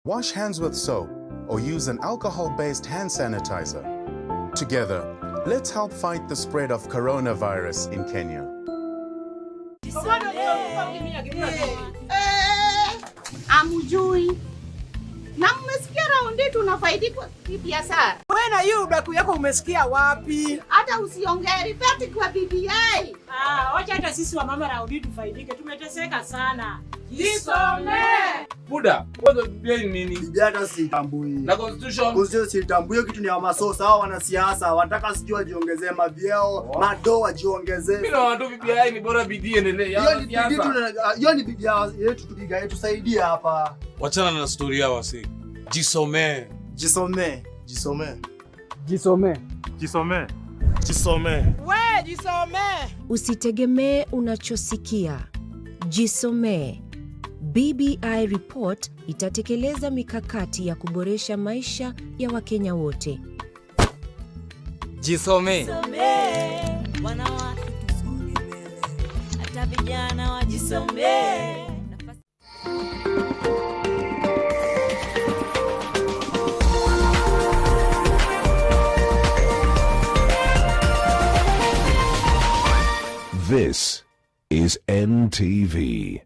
Wash hands with soap or use an alcohol-based hand sanitizer. Together, let's help fight the spread of coronavirus in Kenya. Amujui. Na mmesikia raundi tunafaidika kibiashara. Wewe na hiyo udaku yako umesikia wapi? Hata usiongee ripoti kwa BBI. Wacha hata sisi wa mama raundi tufaidike. Tumeteseka sana. Jisome. Buda, wewe BBI ni nini? BBI hata sitambui. Na constitution? Constitution sitambui, kitu ni ya masosa. Hao wanasiasa wanataka sijui wajiongezee mavyeo, madoa wajiongezee. Mimi na watu BBI ni bora bidii endelee. Hiyo ni bidii yetu tupiga yetu tusaidie hapa. Wachana na story yao wasi. Jisome. Jisome. Jisome. Jisome. Jisome. Jisome. We jisome. Usitegemee unachosikia. Jisome. BBI report itatekeleza mikakati ya kuboresha maisha ya Wakenya wote. Jisome. Wanawake tusonge mbele. Hata vijana wajisome. This is NTV.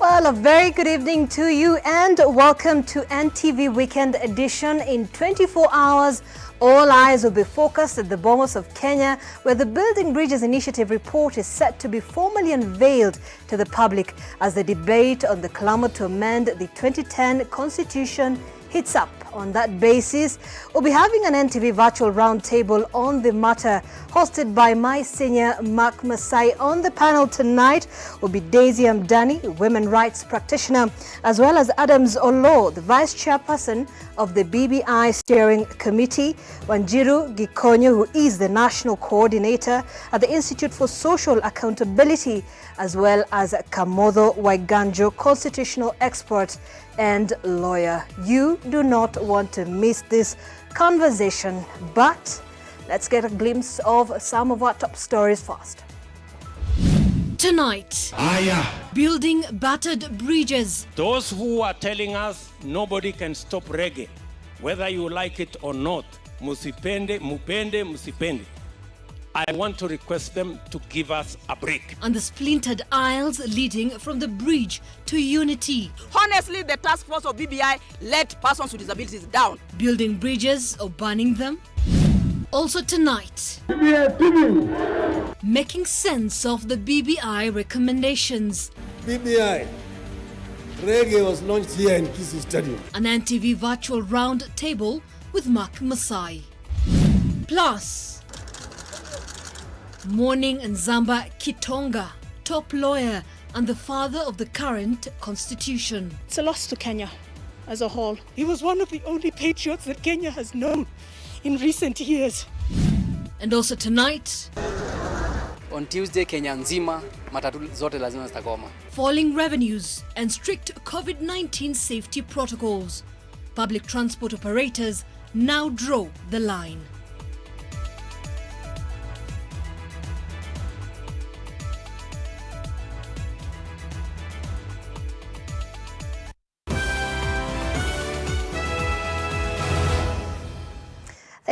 Well, a very good evening to you and welcome to NTV Weekend Edition. In 24 hours, all eyes will be focused at the Bomas of Kenya, where the Building Bridges Initiative report is set to be formally unveiled to the public as the debate on the clamor to amend the 2010 Constitution heats up. On that basis, we'll be having an NTV virtual roundtable on the matter, hosted by my senior Mark Masai. On the panel tonight will be Daisy Amdani, a women rights practitioner, as well as Adams Olo, the vice chairperson of the BBI Steering Committee, Wanjiru Gikonyo, who is the national coordinator at the Institute for Social Accountability, as well as Kamodho Waiganjo, constitutional expert and lawyer. You do not want to miss this conversation, but let's get a glimpse of some of our top stories first. Tonight, building battered bridges. Those who are telling us nobody can stop reggae, whether you like it or not, musipende, mupende, musipende, I want to request them to give us a break. And the splintered aisles leading from the bridge to unity. Honestly, the task force of BBI let persons with disabilities down. Building bridges or burning them. Also tonight, making sense of the BBI recommendations. BBI. Reggae was launched here in Kisii Stadium. An NTV virtual round table with Mark Masai. Plus, Morning Nzamba Kitonga, top lawyer and the father of the current constitution. It's a loss to Kenya as a whole. He was one of the only patriots that Kenya has known in recent years. And also tonight, on Tuesday, Kenya nzima matatu zote lazima zitakoma. Falling revenues and strict COVID-19 safety protocols. Public transport operators now draw the line.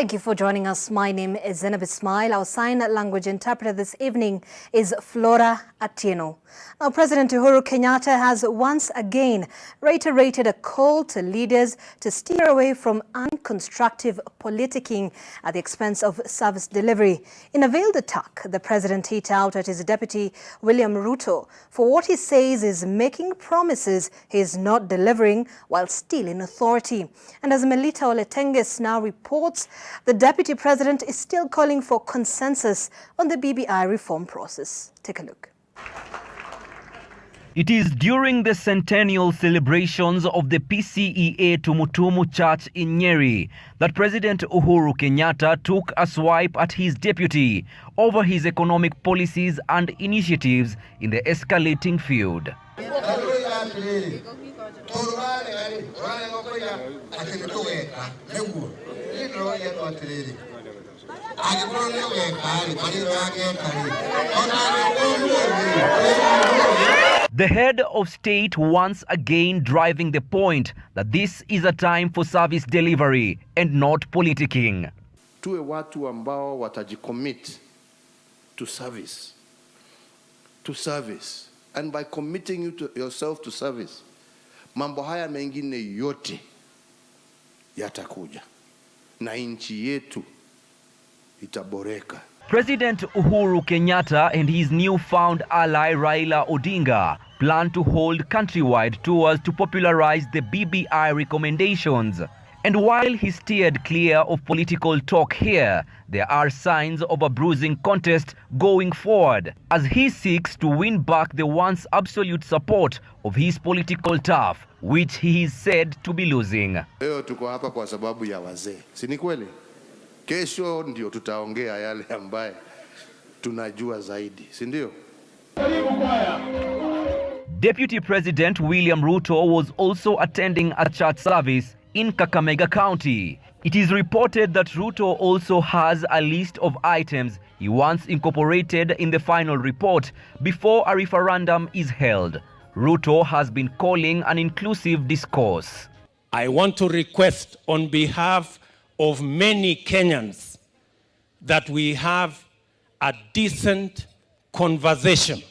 Thank you for joining us. My name is Zainab Ismail. Our sign language interpreter this evening is Flora Atieno. Now, President Uhuru Kenyatta has once again reiterated a call to leaders to steer away from unconstructive politicking at the expense of service delivery. In a veiled attack, the president hit out at his deputy William Ruto for what he says is making promises he is not delivering while still in authority. And as Melita Oletenges now reports, the deputy president is still calling for consensus on the BBI reform process. Take a look. It is during the centennial celebrations of the PCEA Tumutumu Church in Nyeri that President Uhuru Kenyatta took a swipe at his deputy over his economic policies and initiatives in the escalating feud. The head of state once again driving the point that this is a time for service delivery and not politicking. Tuwe watu ambao watajicommit to service. And by committing yourself to service, mambo haya mengine yote yatakuja na nchi yetu itaboreka. President Uhuru Kenyatta and his newfound ally Raila Odinga plan to hold countrywide tours to popularize the BBI recommendations. And while he steered clear of political talk here, there are signs of a bruising contest going forward as he seeks to win back the once absolute support of his political turf, which he is said to be losing. Leo tuko hapa kwa sababu ya wazee. Si ni kweli? Kesho ndio tutaongea yale ambaye tunajua zaidi, si ndio? Deputy President William Ruto was also attending a church service in Kakamega County. It is reported that Ruto also has a list of items he wants incorporated in the final report before a referendum is held. Ruto has been calling an inclusive discourse. I want to request on behalf of many Kenyans that we have a decent conversation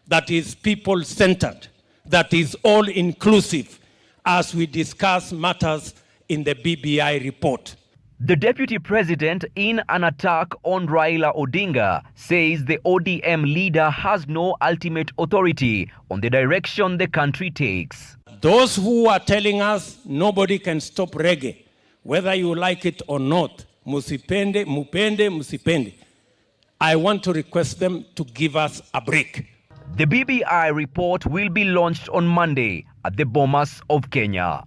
that is people-centered, that is all-inclusive as we discuss matters in the BBI report. The deputy president, in an attack on Raila Odinga, says the ODM leader has no ultimate authority on the direction the country takes. Those who are telling us nobody can stop reggae, whether you like it or not, musipende, mupende, musipende, I want to request them to give us a break. The BBI report will be launched on Monday at the Bomas of Kenya.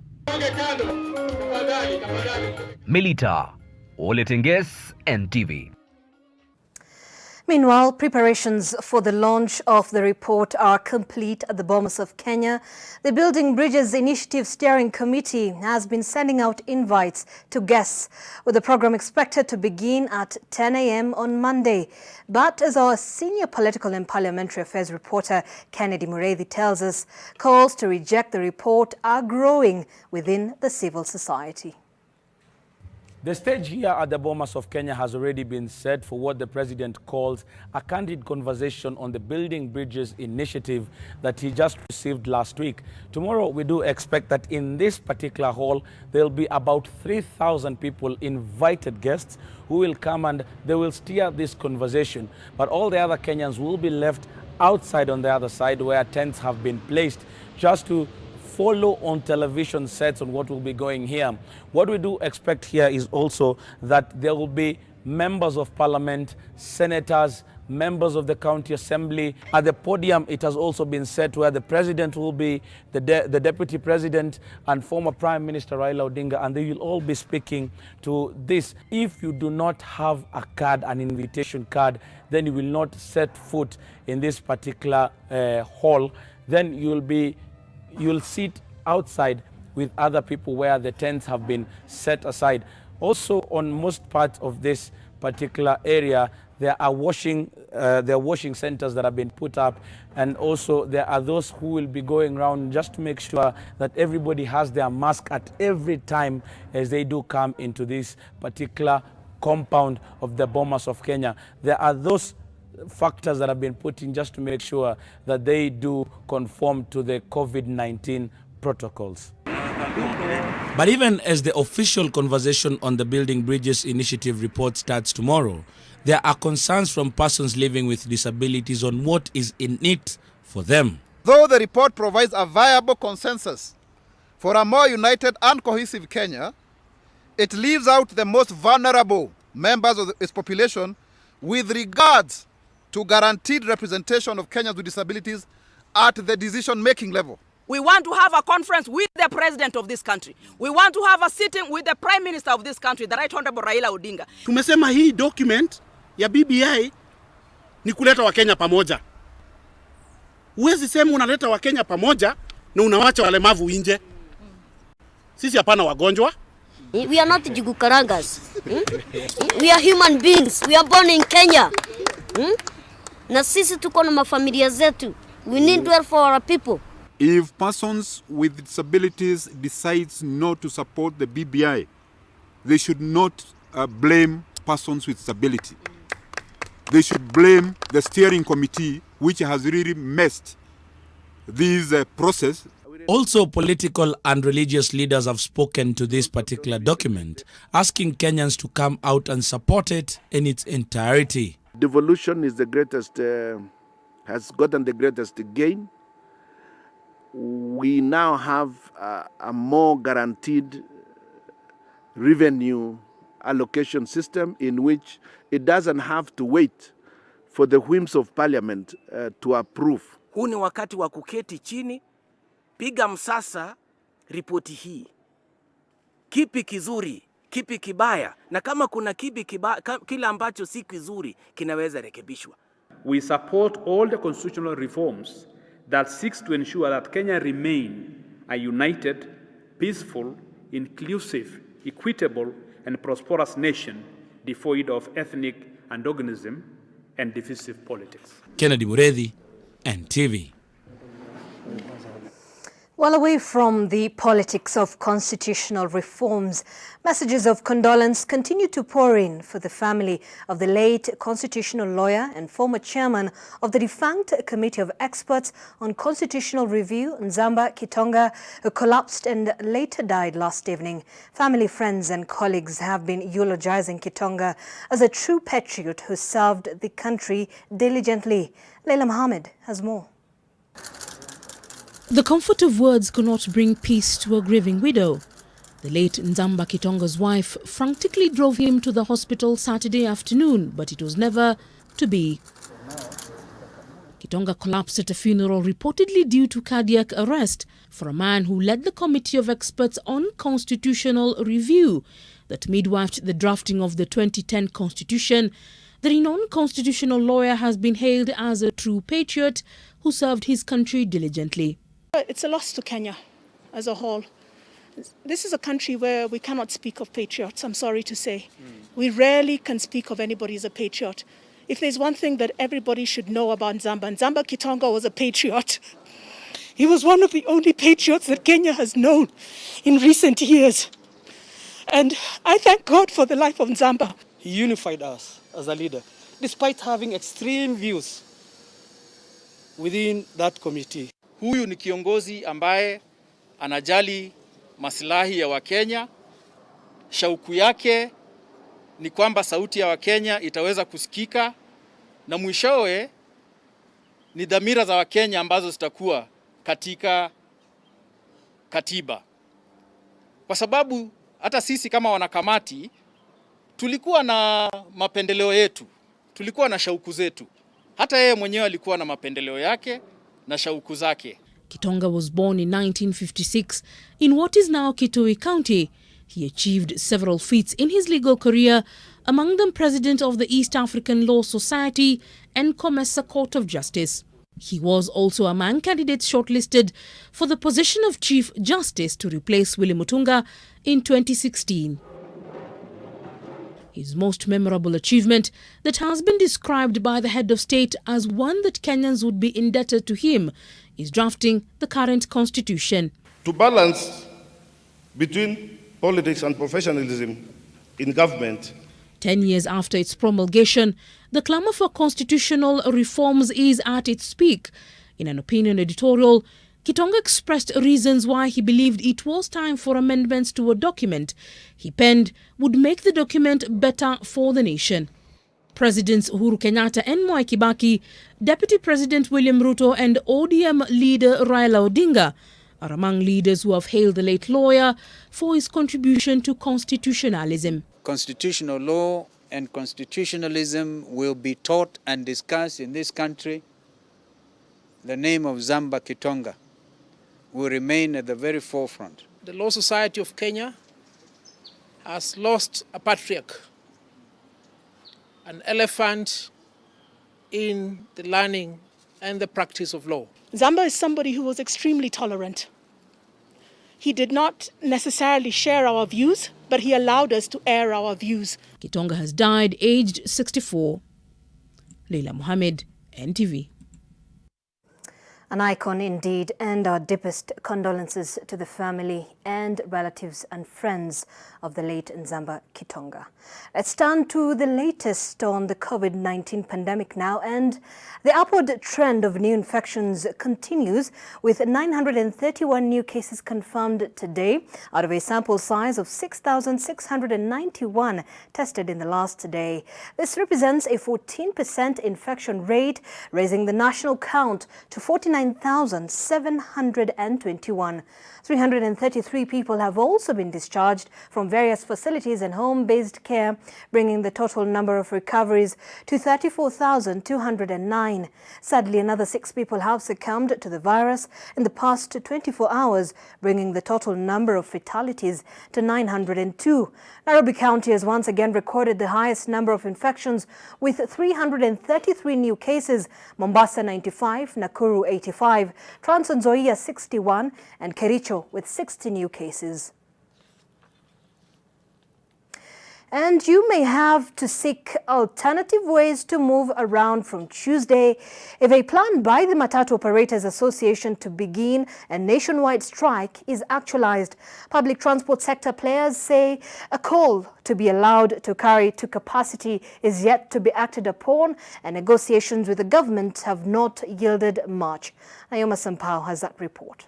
Melita Oletenges, NTV. Meanwhile, preparations for the launch of the report are complete at the Bomas of Kenya. The Building Bridges Initiative Steering Committee has been sending out invites to guests, with the program expected to begin at 10 a.m. on Monday. But as our senior political and parliamentary affairs reporter Kennedy Mureithi tells us, calls to reject the report are growing within the civil society. The stage here at the Bomas of Kenya has already been set for what the president calls a candid conversation on the Building Bridges initiative that he just received last week. Tomorrow, we do expect that in this particular hall, there'll be about 3,000 people, invited guests, who will come and they will steer this conversation. But all the other Kenyans will be left outside on the other side where tents have been placed just to follow on television sets on what will be going here. What we do expect here is also that there will be members of parliament, senators, members of the county assembly. At the podium, it has also been set where the president will be, the deputy president and former Prime Minister Raila Odinga, and they will all be speaking to this. If you do not have a card, an invitation card, then you will not set foot in this particular hall. Then you'll sit outside with other people where the tents have been set aside. Also, on most parts of this particular area, there are washing centers that have been put up, and also there are those who will be going around just to make sure that everybody has their mask at every time as they do come into this particular compound of the Bomas of Kenya. There are those factors that have been put in just to make sure that they do conform to the COVID-19 protocols. But even as the official conversation on the Building Bridges Initiative report starts tomorrow, there are concerns from persons living with disabilities on what is in it for them. Though the report provides a viable consensus for a more united and cohesive Kenya, it leaves out the most vulnerable members of its population with regards to guaranteed representation of Kenyans with disabilities at the decision-making level. We want to have a conference with the president of this country. We want to have a sitting with the prime minister of this country, the Right Honorable Raila Odinga. Tumesema hii document ya BBI ni kuleta Wakenya pamoja. Huwezi sema unaleta Wakenya pamoja na unawacha walemavu nje. Sisi hapana wagonjwa. We are not Jugukarangas. We are human beings. We are born in Kenya. Na sisi tuko na mafamilia zetu. We need well for our people. If persons with disabilities decides not to support the BBI, they should not blame persons with disability. They should blame the steering committee, which has really messed this process. Also, political and religious leaders have spoken to this particular document, asking Kenyans to come out and support it in its entirety. Devolution is the greatest, has gotten the greatest gain. We now have a more guaranteed revenue allocation system in which it doesn't have to wait for the whims of parliament to approve. Huu ni wakati wa kuketi chini, piga msasa ripoti hii. Kipi kizuri, kipi kibaya, na kama kuna kipi kibaya, kila ambacho si kizuri kinaweza rekebishwa. We support all the constitutional reforms that seeks to ensure that Kenya remain a united, peaceful, inclusive, equitable, and prosperous nation devoid of ethnic antagonism and divisive politics. Kennedy Muredhi, NTV. Well, away from the politics of constitutional reforms, messages of condolence continue to pour in for the family of the late constitutional lawyer and former chairman of the defunct Committee of Experts on Constitutional Review, Nzamba Kitonga, who collapsed and later died last evening. Family, friends and colleagues have been eulogizing Kitonga as a true patriot who served the country diligently. Leila Mohammed has more. The comfort of words could not bring peace to a grieving widow. The late Nzamba Kitonga's wife frantically drove him to the hospital Saturday afternoon, but it was never to be. Kitonga collapsed at a funeral reportedly due to cardiac arrest for a man who led the Committee of Experts on Constitutional Review that midwifed the drafting of the 2010 Constitution. The renowned constitutional lawyer has been hailed as a true patriot who served his country diligently. It's a loss to Kenya as a whole. This is a country where we cannot speak of patriots, I'm sorry to say. We rarely can speak of anybody as a patriot. If there's one thing that everybody should know about Nzamba Kitonga was a patriot. He was one of the only patriots that Kenya has known in recent years. And I thank God for the life of Nzamba. He unified us as a leader, despite having extreme views within that committee. Huyu ni kiongozi ambaye anajali maslahi ya Wakenya. Shauku yake ni kwamba sauti ya Wakenya itaweza kusikika, na mwishowe ni dhamira za Wakenya ambazo zitakuwa katika katiba. Kwa sababu hata sisi kama wanakamati tulikuwa na mapendeleo yetu, tulikuwa na shauku zetu. Hata yeye mwenyewe alikuwa na mapendeleo yake na shauku zake. Kitonga was born in 1956 in what is now Kitui County. He achieved several feats in his legal career, among them President of the East African Law Society and Comesa Court of Justice. He was also among candidates shortlisted for the position of Chief Justice to replace Willy Mutunga in 2016. His most memorable achievement that has been described by the head of state as one that Kenyans would be indebted to him is drafting the current constitution. To balance between politics and professionalism in government. 10 years after its promulgation, the clamour for constitutional reforms is at its peak. In an opinion editorial, Kitonga expressed reasons why he believed it was time for amendments to a document he penned would make the document better for the nation. Presidents Uhuru Kenyatta and Mwai Kibaki, Deputy President William Ruto and ODM leader Raila Odinga are among leaders who have hailed the late lawyer for his contribution to constitutionalism. Constitutional law and constitutionalism will be taught and discussed in this country. The name of Zamba Kitonga will remain at the very forefront. The Law Society of Kenya has lost a patriarch, an elephant in the learning and the practice of law. Zamba is somebody who was extremely tolerant. He did not necessarily share our views, but he allowed us to air our views. Kitonga has died aged 64. Leila Mohammed, NTV. An icon indeed, and our deepest condolences to the family and relatives and friends of the late Zamba Kitonga. Let's turn to the latest on the COVID-19 pandemic now, and the upward trend of new infections continues with 931 new cases confirmed today out of a sample size of 6,691 tested in the last day. This represents a 14% infection rate, raising the national count to 49,721. 333 people have also been discharged from various facilities and home-based care, bringing the total number of recoveries to 34,209. Sadly, another 6 people have succumbed to the virus in the past 24 hours, bringing the total number of fatalities to 902. Nairobi County has once again recorded the highest number of infections with 333 new cases, Mombasa 95, Nakuru 85, Trans Nzoia 61 and Kericho with 60 new cases. And you may have to seek alternative ways to move around from Tuesday if a plan by the Matatu Operators Association to begin a nationwide strike is actualized. Public transport sector players say a call to be allowed to carry to capacity is yet to be acted upon, and negotiations with the government have not yielded much. Naoma Sampao has that report.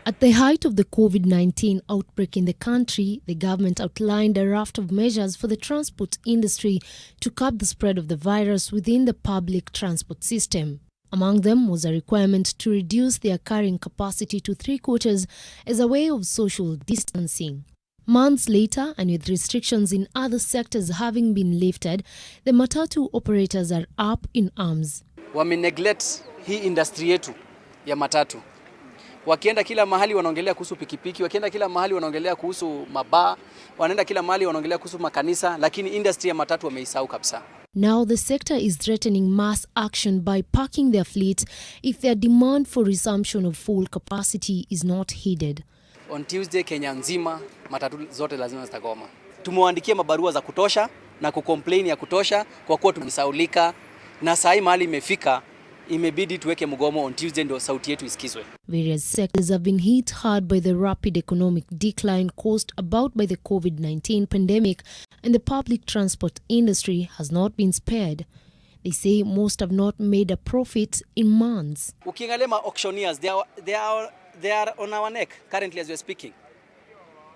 At the height of the COVID-19 outbreak in the country, the government outlined a raft of measures for the transport industry to curb the spread of the virus within the public transport system. Among them was a requirement to reduce their carrying capacity to 3/4 as a way of social distancing. Months later, and with restrictions in other sectors having been lifted, the matatu operators are up in arms. Wame-neglect hii industry yetu ya matatu. Wakienda kila mahali wanaongelea kuhusu pikipiki, wakienda kila mahali wanaongelea kuhusu mabaa, wanaenda kila mahali wanaongelea kuhusu makanisa, lakini industry ya matatu wameisahau kabisa. Now the sector is threatening mass action by parking their fleets if their demand for resumption of full capacity is not heeded. On Tuesday Kenya nzima matatu zote lazima zitagoma. Tumewaandikia mabarua za kutosha na kucomplain ya kutosha kwa kuwa tumesaulika, na saa mahali imefika imebidi tuweke mgomo on Tuesday ndio sauti yetu isikizwe. Various sectors have been hit hard by the rapid economic decline caused about by the COVID-19 pandemic, and the public transport industry has not been spared. They say most have not made a profit in months. Ukiangalia auctioneers, they are on our neck currently as we are speaking.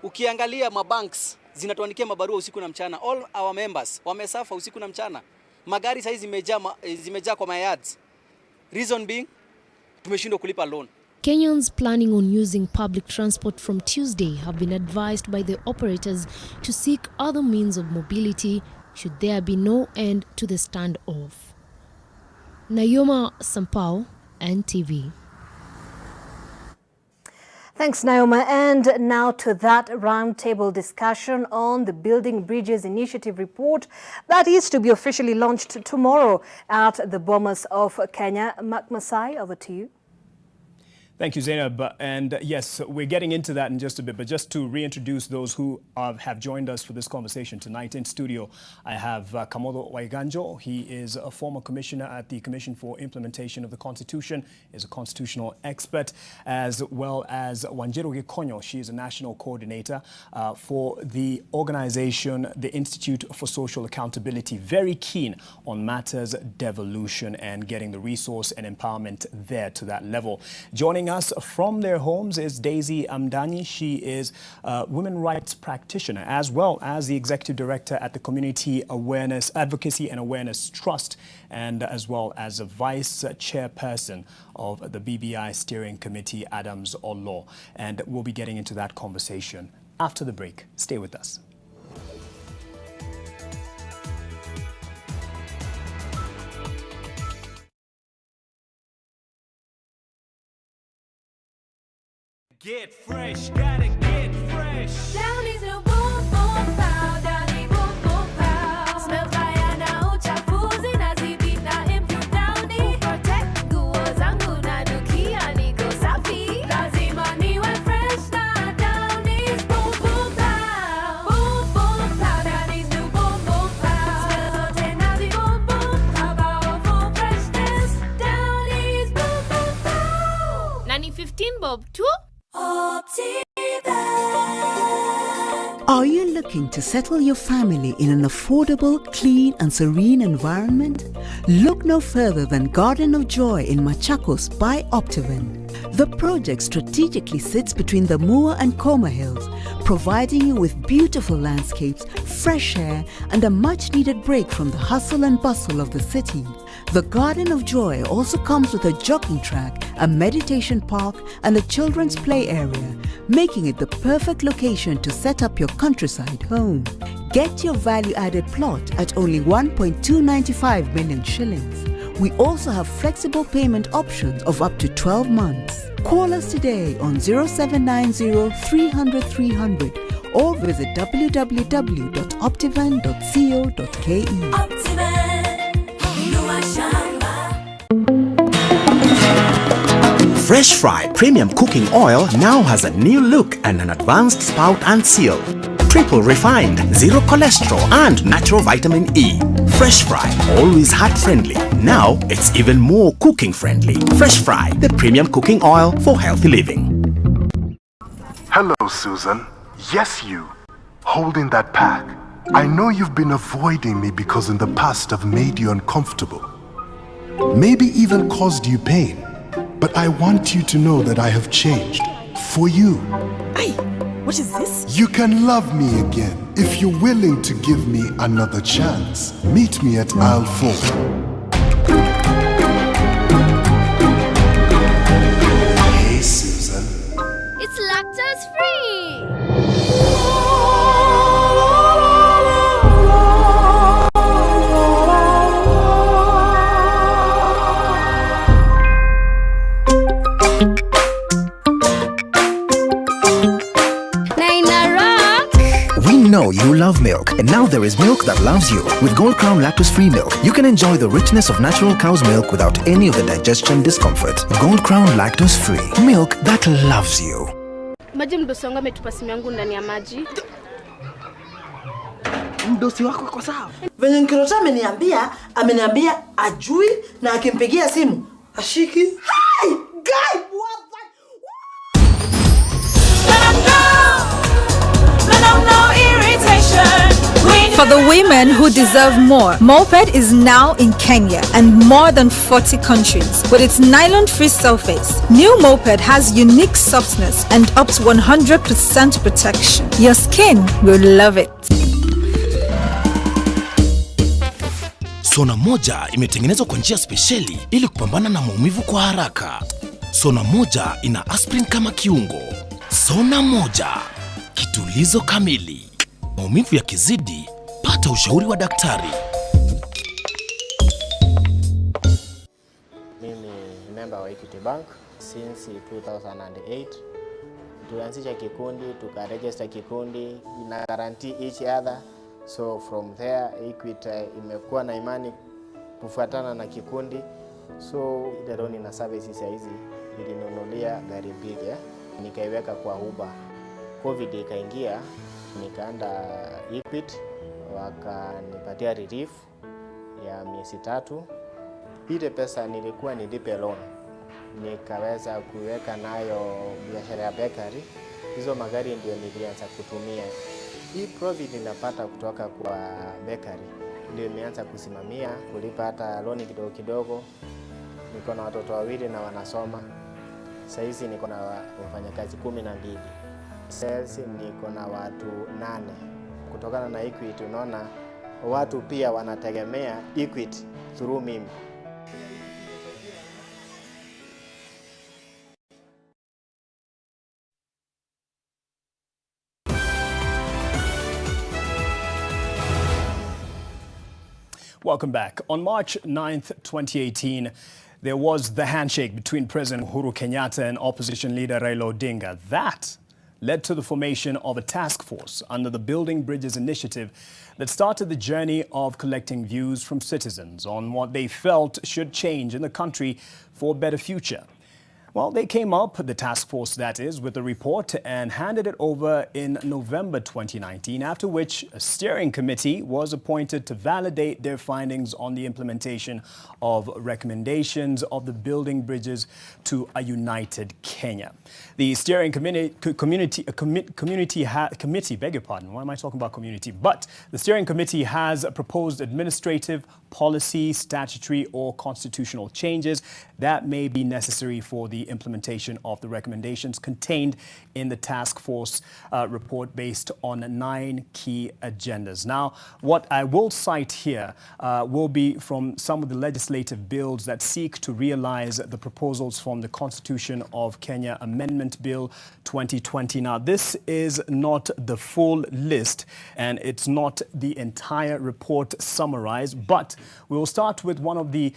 Ukiangalia mabanks zinatuandikia mabarua usiku na mchana. All our members wamesafa usiku na mchana. Magari sasa zimejaa kwa mayards. Reason being, tumeshindwa kulipa loan. Kenyans planning on using public transport from Tuesday have been advised by the operators to seek other means of mobility should there be no end to the standoff. Naoma Sampao, NTV. Thanks, Naoma. And now to that roundtable discussion on the Building Bridges Initiative report that is to be officially launched tomorrow at the Bomas of Kenya. Mark Masai, over to you. Thank you, Zainab. And yes, we're getting into that in just a bit, but just to reintroduce those who have joined us for this conversation tonight in studio, I have Kamodo Waiganjo. He is a former commissioner at the Commission for Implementation of the Constitution, is a constitutional expert, as well as Wanjiru Gikonyo. She is a national coordinator for the organization, the Institute for Social Accountability, very keen on matters devolution and getting the resource and empowerment there to that level. Joining us from their homes is Daisy Amdani. She is a women rights practitioner as well as the executive director at the Community Awareness Advocacy and Awareness Trust, and as well as a vice chairperson of the BBI Steering Committee, Adams Olo. And we'll be getting into that conversation after the break. Stay with us. Get fresh, gotta get fresh. Down is a boom boom pow, down is boom boom pow. Smell fire na uchafuzi na zidi na improve down is protect nguo zangu na nukia niko safi. Lazima niwe fresh na down is boom boom pow. Boom boom pow, down is new boom boom pow. Smell zote na zi boom boom pow, powerful freshness. Down is boom boom pow. Nani 15 bob too? Are you looking to settle your family in an affordable, clean and serene environment? Look no further than Garden of Joy in Machakos by Optiven. The project strategically sits between the Mua and Koma Hills, providing you with beautiful landscapes, fresh air and a much-needed break from the hustle and bustle of the city. The Garden of Joy also comes with a jogging track, a meditation park and a children's play area, making it the perfect location to set up your countryside home. Get your value-added plot at only 1.295 million shillings. We also have flexible payment options of up to 12 months. Call us today on 0790 300 300 or visit www.optivan.co.ke. Fresh Fry Premium Cooking Oil now has a new look and an advanced spout and seal. Triple refined, zero cholesterol and natural vitamin E. Fresh Fry, always heart friendly. Now it's even more cooking friendly. Fresh Fry, the premium cooking oil for healthy living. Hello, Susan. Yes, you. Holding that pack. I know you've been avoiding me because in the past I've made you uncomfortable. Maybe even caused you pain. But I want you to know that I have changed. For you. Aye, what is this? You can love me again if you're willing to give me another chance. Meet me at aisle 4. Hey, Susan. It's lactose free. We know you love milk, and now there is milk that loves you. With Gold Crown lactose-free milk, you can enjoy the richness of natural cow's milk without any of the digestion discomfort. Gold Crown lactose-free milk that loves you. Maji mdosi wangu ametupa simu yangu ndani ya maji. Mdosi wako kwa sawa. Venye Nkirota ameniambia ajui na akimpigia simu ashiki. Hi, guy, what the? For the women who deserve more, Moped is now in Kenya and more than 40 countries. With its nylon-free surface, new Moped has unique softness and up to 100% protection. Your skin will love it. Sona moja imetengenezwa kwa njia spesheli ili kupambana na maumivu kwa haraka. Sona moja ina aspirin kama kiungo. Sona moja, kitulizo kamili. Maumivu yakizidi, pata ushauri wa daktari. Mimi ni member wa Equity Bank since 2008. Tulianzisha kikundi, tukaregister kikundi, ina guarantee each other. So from there Equity imekuwa na imani kufuatana na kikundi. So the loan na services ya hizi ilinunulia gari mbili, nikaiweka kwa Uber. Covid ikaingia, nikaenda Equity, wakanipatia relief ya miezi 3. Ile pesa nilikuwa nilipe loan, nikaweza kuweka nayo biashara ya bakery. Hizo magari ndio nilianza kutumia. Hii profit ninapata kutoka kwa bakery ndio nimeanza kusimamia, kulipa hata loan kidogo kidogo. Niko na watoto 2 na wanasoma. Sasa hizi niko na wafanyakazi 12. Sales niko na watu 8. Kutokana na Equity, unaona watu pia wanategemea Equity through mimi. Welcome back. On March 9th, 2018, there was the handshake between President Uhuru Kenyatta and opposition leader Raila Odinga. That led to the formation of a task force under the Building Bridges initiative that started the journey of collecting views from citizens on what they felt should change in the country for a better future. Well, they came up, the task force that is, with a report and handed it over in November 2019, after which a steering committee was appointed to validate their findings on the implementation of recommendations of the Building Bridges to a United Kenya. The steering committee, beg your pardon, why am I talking about community? But the steering committee has proposed administrative, policy, statutory or constitutional changes that may be necessary for the implementation of the recommendations contained in the task force report based on 9 key agendas. Now, what I will cite here will be from some of the legislative bills that seek to realize the proposals from the Constitution of Kenya Amendment Bill 2020. Now, this is not the full list and it's not the entire report summarized, but we will start with one of the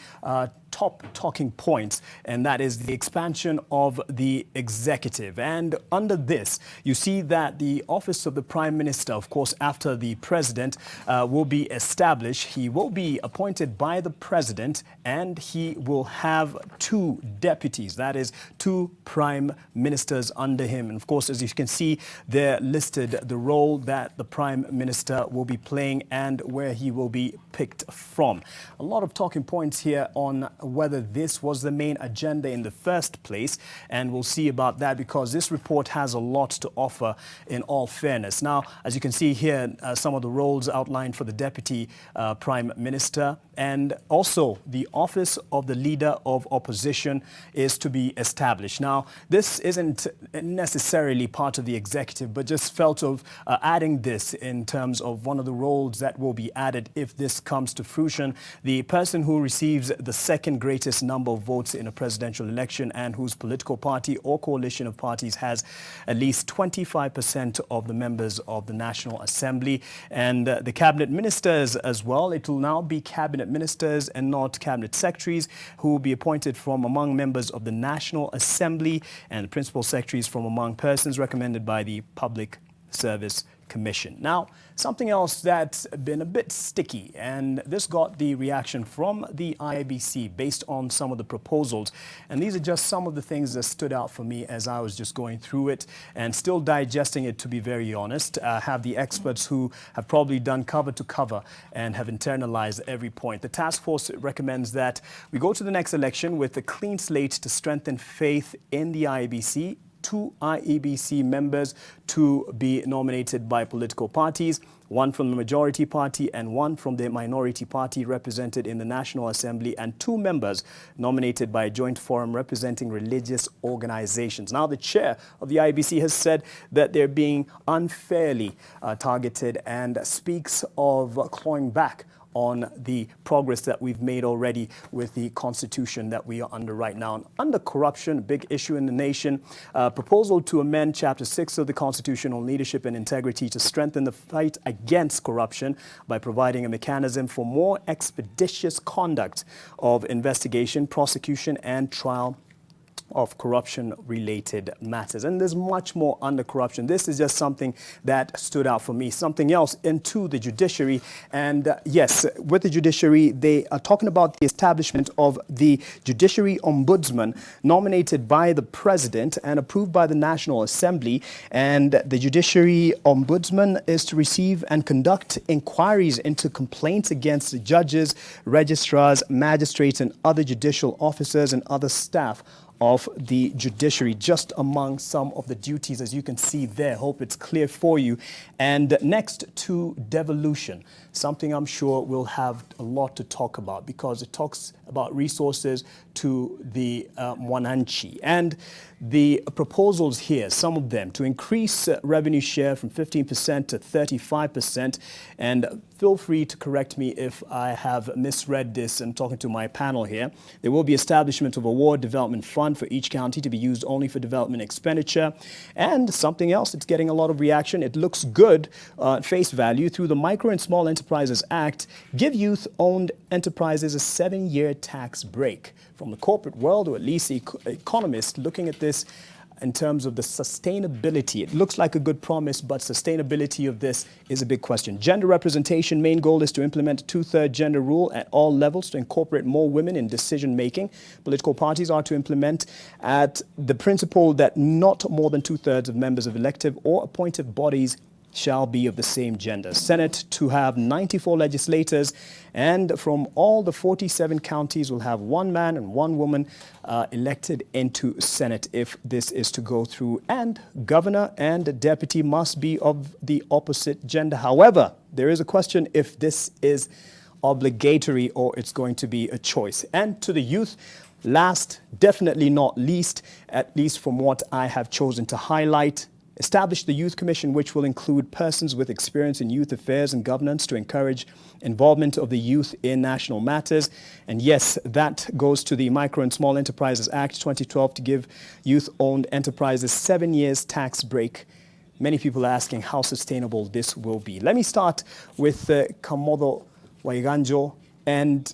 top talking points, and that is the expansion of the executive. And under this, you see that the office of the Prime Minister, of course, after the President, will be established. He will be appointed by the President, and he will have 2 deputies, that is 2 Prime Ministers under him. And of course, as you can see, they're listed the role that the Prime Minister will be playing and where he will be picked from. A lot of talking points here on whether this was the main agenda in the first place, and we'll see about that because this report has a lot to offer in all fairness. Now, as you can see here, some of the roles outlined for the Deputy Prime Minister, and also the office of the Leader of Opposition is to be established. Now, this isn't necessarily part of the executive, but just felt of adding this in terms of one of the roles that will be added if this comes to fruition. The person who receives the second greatest number of votes in a presidential election and whose political party or coalition of parties has at least 25% of the members of the National Assembly. And the cabinet ministers as well. It will now be cabinet ministers and not cabinet secretaries who will be appointed from among members of the National Assembly, and principal secretaries from among persons recommended by the Public Service Commission. Now, something else that's been a bit sticky, and this got the reaction from the IEBC based on some of the proposals. And these are just some of the things that stood out for me as I was just going through it and still digesting it, to be very honest. I have the experts who have probably done cover to cover and have internalized every point. The task force recommends that we go to the next election with a clean slate to strengthen faith in the IEBC. 2 IEBC members to be nominated by political parties, 1 from the majority party and 1 from the minority party represented in the National Assembly, and 2 members nominated by a joint forum representing religious organizations. Now, the chair of the IEBC has said that they're being unfairly targeted and speaks of clawing back on the progress that we've made already with the constitution that we are under right now. Under corruption, a big issue in the nation, proposal to amend Chapter 6 of the Constitution on Leadership and Integrity to strengthen the fight against corruption by providing a mechanism for more expeditious conduct of investigation, prosecution and trial of corruption-related matters. And there's much more under corruption. This is just something that stood out for me. Something else into the judiciary. And yes, with the judiciary, they are talking about the establishment of the Judiciary Ombudsman nominated by the President and approved by the National Assembly. And the Judiciary Ombudsman is to receive and conduct inquiries into complaints against judges, registrars, magistrates, and other judicial officers and other staff of the judiciary, just among some of the duties, as you can see there. Hope it's clear for you. And next to devolution, something I'm sure we'll have a lot to talk about because it talks about resources to the Mwananchi. And the proposals here, some of them, to increase revenue share from 15% to 35%. And feel free to correct me if I have misread this and talking to my panel here. There will be establishment of a ward development fund for each county to be used only for development expenditure. And something else that's getting a lot of reaction, it looks good at face value, through the Micro and Small Enterprises Act, give youth-owned enterprises a 7-year tax break. From the corporate world, or at least economists looking at this in terms of the sustainability. It looks like a good promise, but sustainability of this is a big question. Gender representation, main goal is to implement a 2/3 gender rule at all levels to incorporate more women in decision-making. Political parties are to implement at the principle that not more than 2/3 of members of elective or appointed bodies shall be of the same gender. Senate to have 94 legislators, and from all the 47 counties will have 1 man and 1 woman elected into Senate if this is to go through. And governor and deputy must be of the opposite gender. However, there is a question if this is obligatory or it's going to be a choice. And to the youth, last, definitely not least, at least from what I have chosen to highlight, establish the Youth Commission, which will include persons with experience in youth affairs and governance to encourage involvement of the youth in national matters. And yes, that goes to the Micro and Small Enterprises Act 2012 to give youth-owned enterprises 7 years tax break. Many people are asking how sustainable this will be. Let me start with Kamodo Waiganjo, and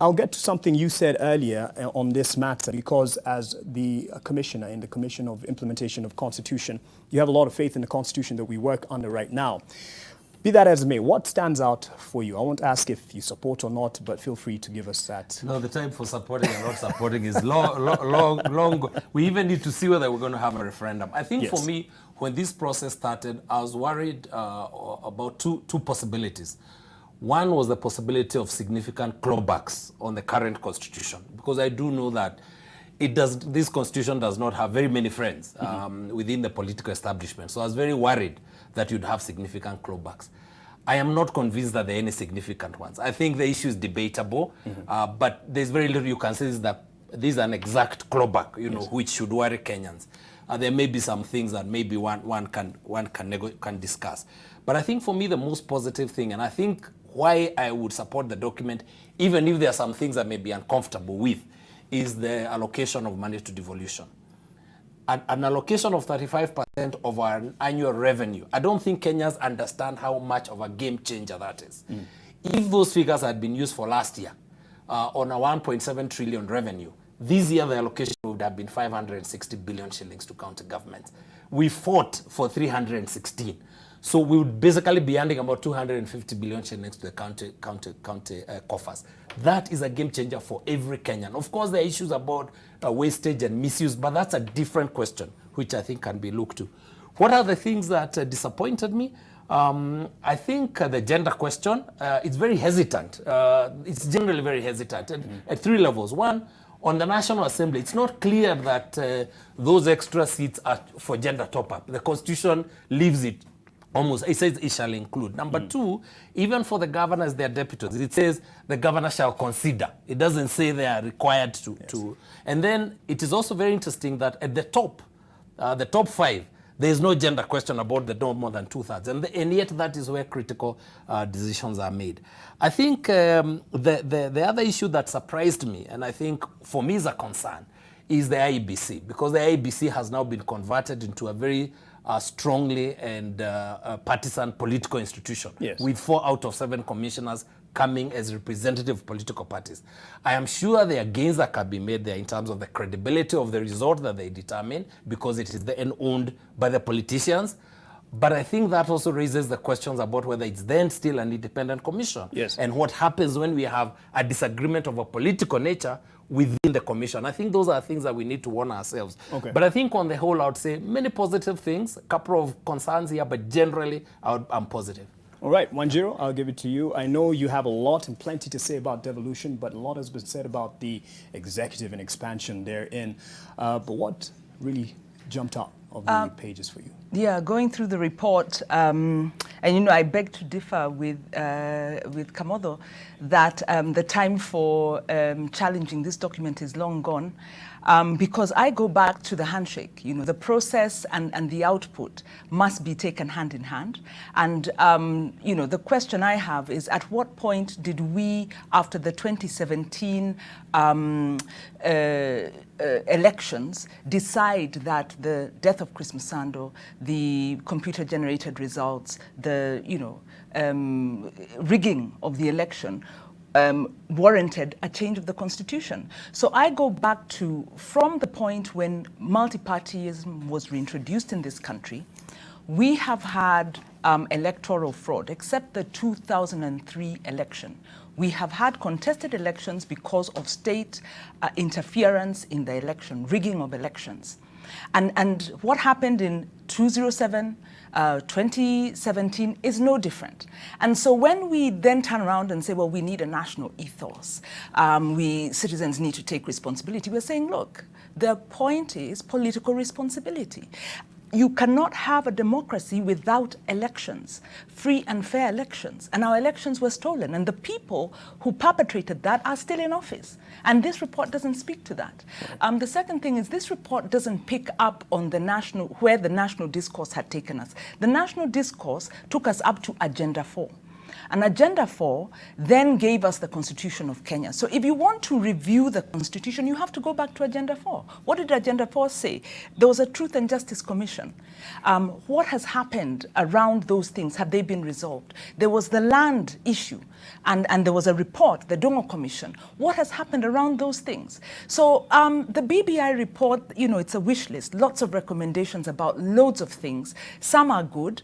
I'll get to something you said earlier on this matter, because as the commissioner in the Commission of Implementation of Constitution, you have a lot of faith in the Constitution that we work under right now. Be that as it may, what stands out for you? I won't ask if you support or not, but feel free to give us that. No, the time for supporting and not supporting is long. We even need to see whether we're going to have a referendum. I think for me, when this process started, I was worried about two possibilities. One was the possibility of significant clawbacks on the current constitution, because I do know that this constitution does not have very many friends within the political establishment. So I was very worried that you'd have significant clawbacks. I am not convinced that there are any significant ones. I think the issue is debatable, but there's very little you can say is that this is an exact clawback, which should worry Kenyans. There may be some things that maybe one can discuss. But I think for me the most positive thing, and I think why I would support the document, even if there are some things that may be uncomfortable with, is the allocation of money to devolution. An allocation of 35% of our annual revenue. I don't think Kenyans understand how much of a game changer that is. If those figures had been used for last year on a 1.7 trillion revenue, this year the allocation would have been 560 billion shillings to county governments. We fought for 316. So we would basically be handing about 250 billion shillings to the county coffers. That is a game changer for every Kenyan. Of course, there are issues about wastage and misuse, but that's a different question, which I think can be looked to. What are the things that disappointed me? I think the gender question, it's very hesitant. It's generally very hesitant at 3 levels. One, on the National Assembly, it's not clear that those extra seats are for gender top-up. The Constitution leaves it almost, it says it shall include. Number 2, even for the governors, their deputies, it says the governor shall consider. It doesn't say they are required to. And then it is also very interesting that at the top 5, there is no gender question about the no more than 2/3. And yet that is where critical decisions are made. I think the other issue that surprised me, and I think for me is a concern, is the IEBC, because the IEBC has now been converted into a very strongly and partisan political institution, with 4 out of 7 commissioners coming as representative political parties. I am sure there are gains that can be made there in terms of the credibility of the result that they determine, because it is then owned by the politicians. But I think that also raises the questions about whether it's then still an independent commission. Yes. And what happens when we have a disagreement of a political nature within the commission. I think those are things that we need to warn ourselves. Okay. But I think on the whole, I would say many positive things, a couple of concerns here, but generally I'm positive. All right, 1-0, I'll give it to you. I know you have a lot and plenty to say about devolution, but a lot has been said about the executive and expansion therein. But what really jumped out of the pages for you? Yeah, going through the report, and I beg to differ with Kamodo that the time for challenging this document is long gone, because I go back to the handshake. The process and the output must be taken hand in hand. And the question I have is, at what point did we, after the 2017 elections, decide that the death of Chris Musando, the computer-generated results, the rigging of the election warranted a change of the constitution? So I go back to, from the point when multipartyism was reintroduced in this country, we have had electoral fraud, except the 2003 election. We have had contested elections because of state interference in the election, rigging of elections. And what happened in 2007, 2017 is no different. And so when we then turn around and say, well, we need a national ethos, we citizens need to take responsibility, we're saying, look, the point is political responsibility. You cannot have a democracy without elections, free and fair elections. And our elections were stolen. And the people who perpetrated that are still in office. And this report doesn't speak to that. The second thing is, this report doesn't pick up on where the national discourse had taken us. The national discourse took us up to Agenda 4. And Agenda 4 then gave us the Constitution of Kenya. So if you want to review the Constitution, you have to go back to Agenda 4. What did Agenda 4 say? There was a Truth and Justice Commission. What has happened around those things? Have they been resolved? There was the land issue, and there was a report, the Dongo Commission. What has happened around those things? So the BBI report, it's a wish list, lots of recommendations about loads of things. Some are good,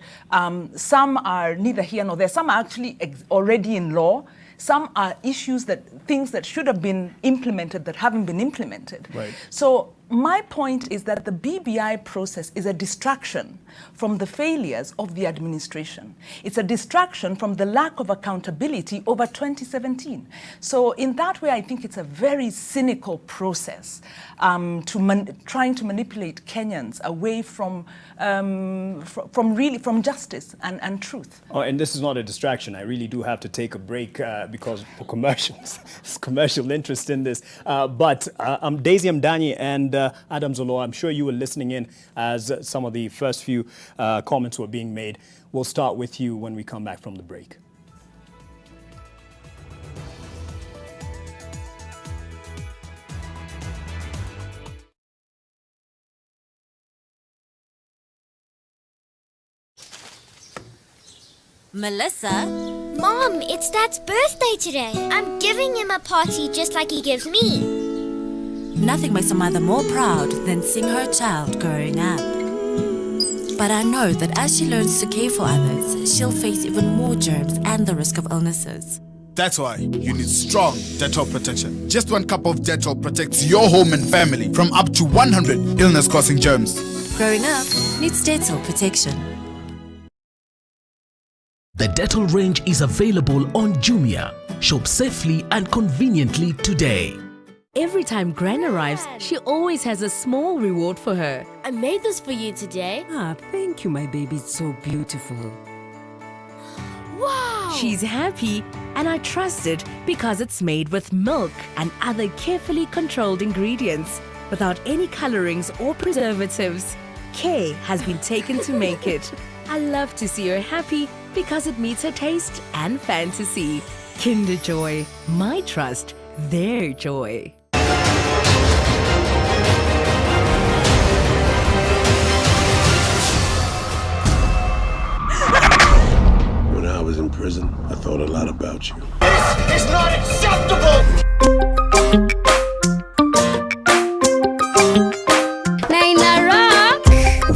some are neither here nor there, some are actually already in law. Some are things that should have been implemented that haven't been implemented. Right. So my point is that the BBI process is a distraction from the failures of the administration. It's a distraction from the lack of accountability over 2017. So in that way, I think it's a very cynical process trying to manipulate Kenyans away from justice and truth. Oh, and this is not a distraction. I really do have to take a break because for commercials, there's commercial interest in this. But Daisy Mdanyi and Adam Zolo, I'm sure you were listening in as some of the first few comments were being made. We'll start with you when we come back from the break. Melissa? Mom, it's Dad's birthday today. I'm giving him a party just like he gives me. Nothing makes a mother more proud than seeing her child growing up. But I know that as she learns to care for others, she'll face even more germs and the risk of illnesses. That's why you need strong Dettol protection. Just 1 cup of Dettol protects your home and family from up to 100 illness-causing germs. Growing up needs Dettol protection. The Dettol range is available on Jumia. Shop safely and conveniently today. Every time Gran arrives, she always has a small reward for her. I made this for you today. Ah, thank you, my baby. It's so beautiful. Wow! She's happy, and I trust it because it's made with milk and other carefully controlled ingredients, without any colorings or preservatives. Care has been taken to make it. I love to see her happy because it meets her taste and fantasy. Kinder Joy, my trust, their joy. When I was in prison, I thought a lot about you. This is not acceptable!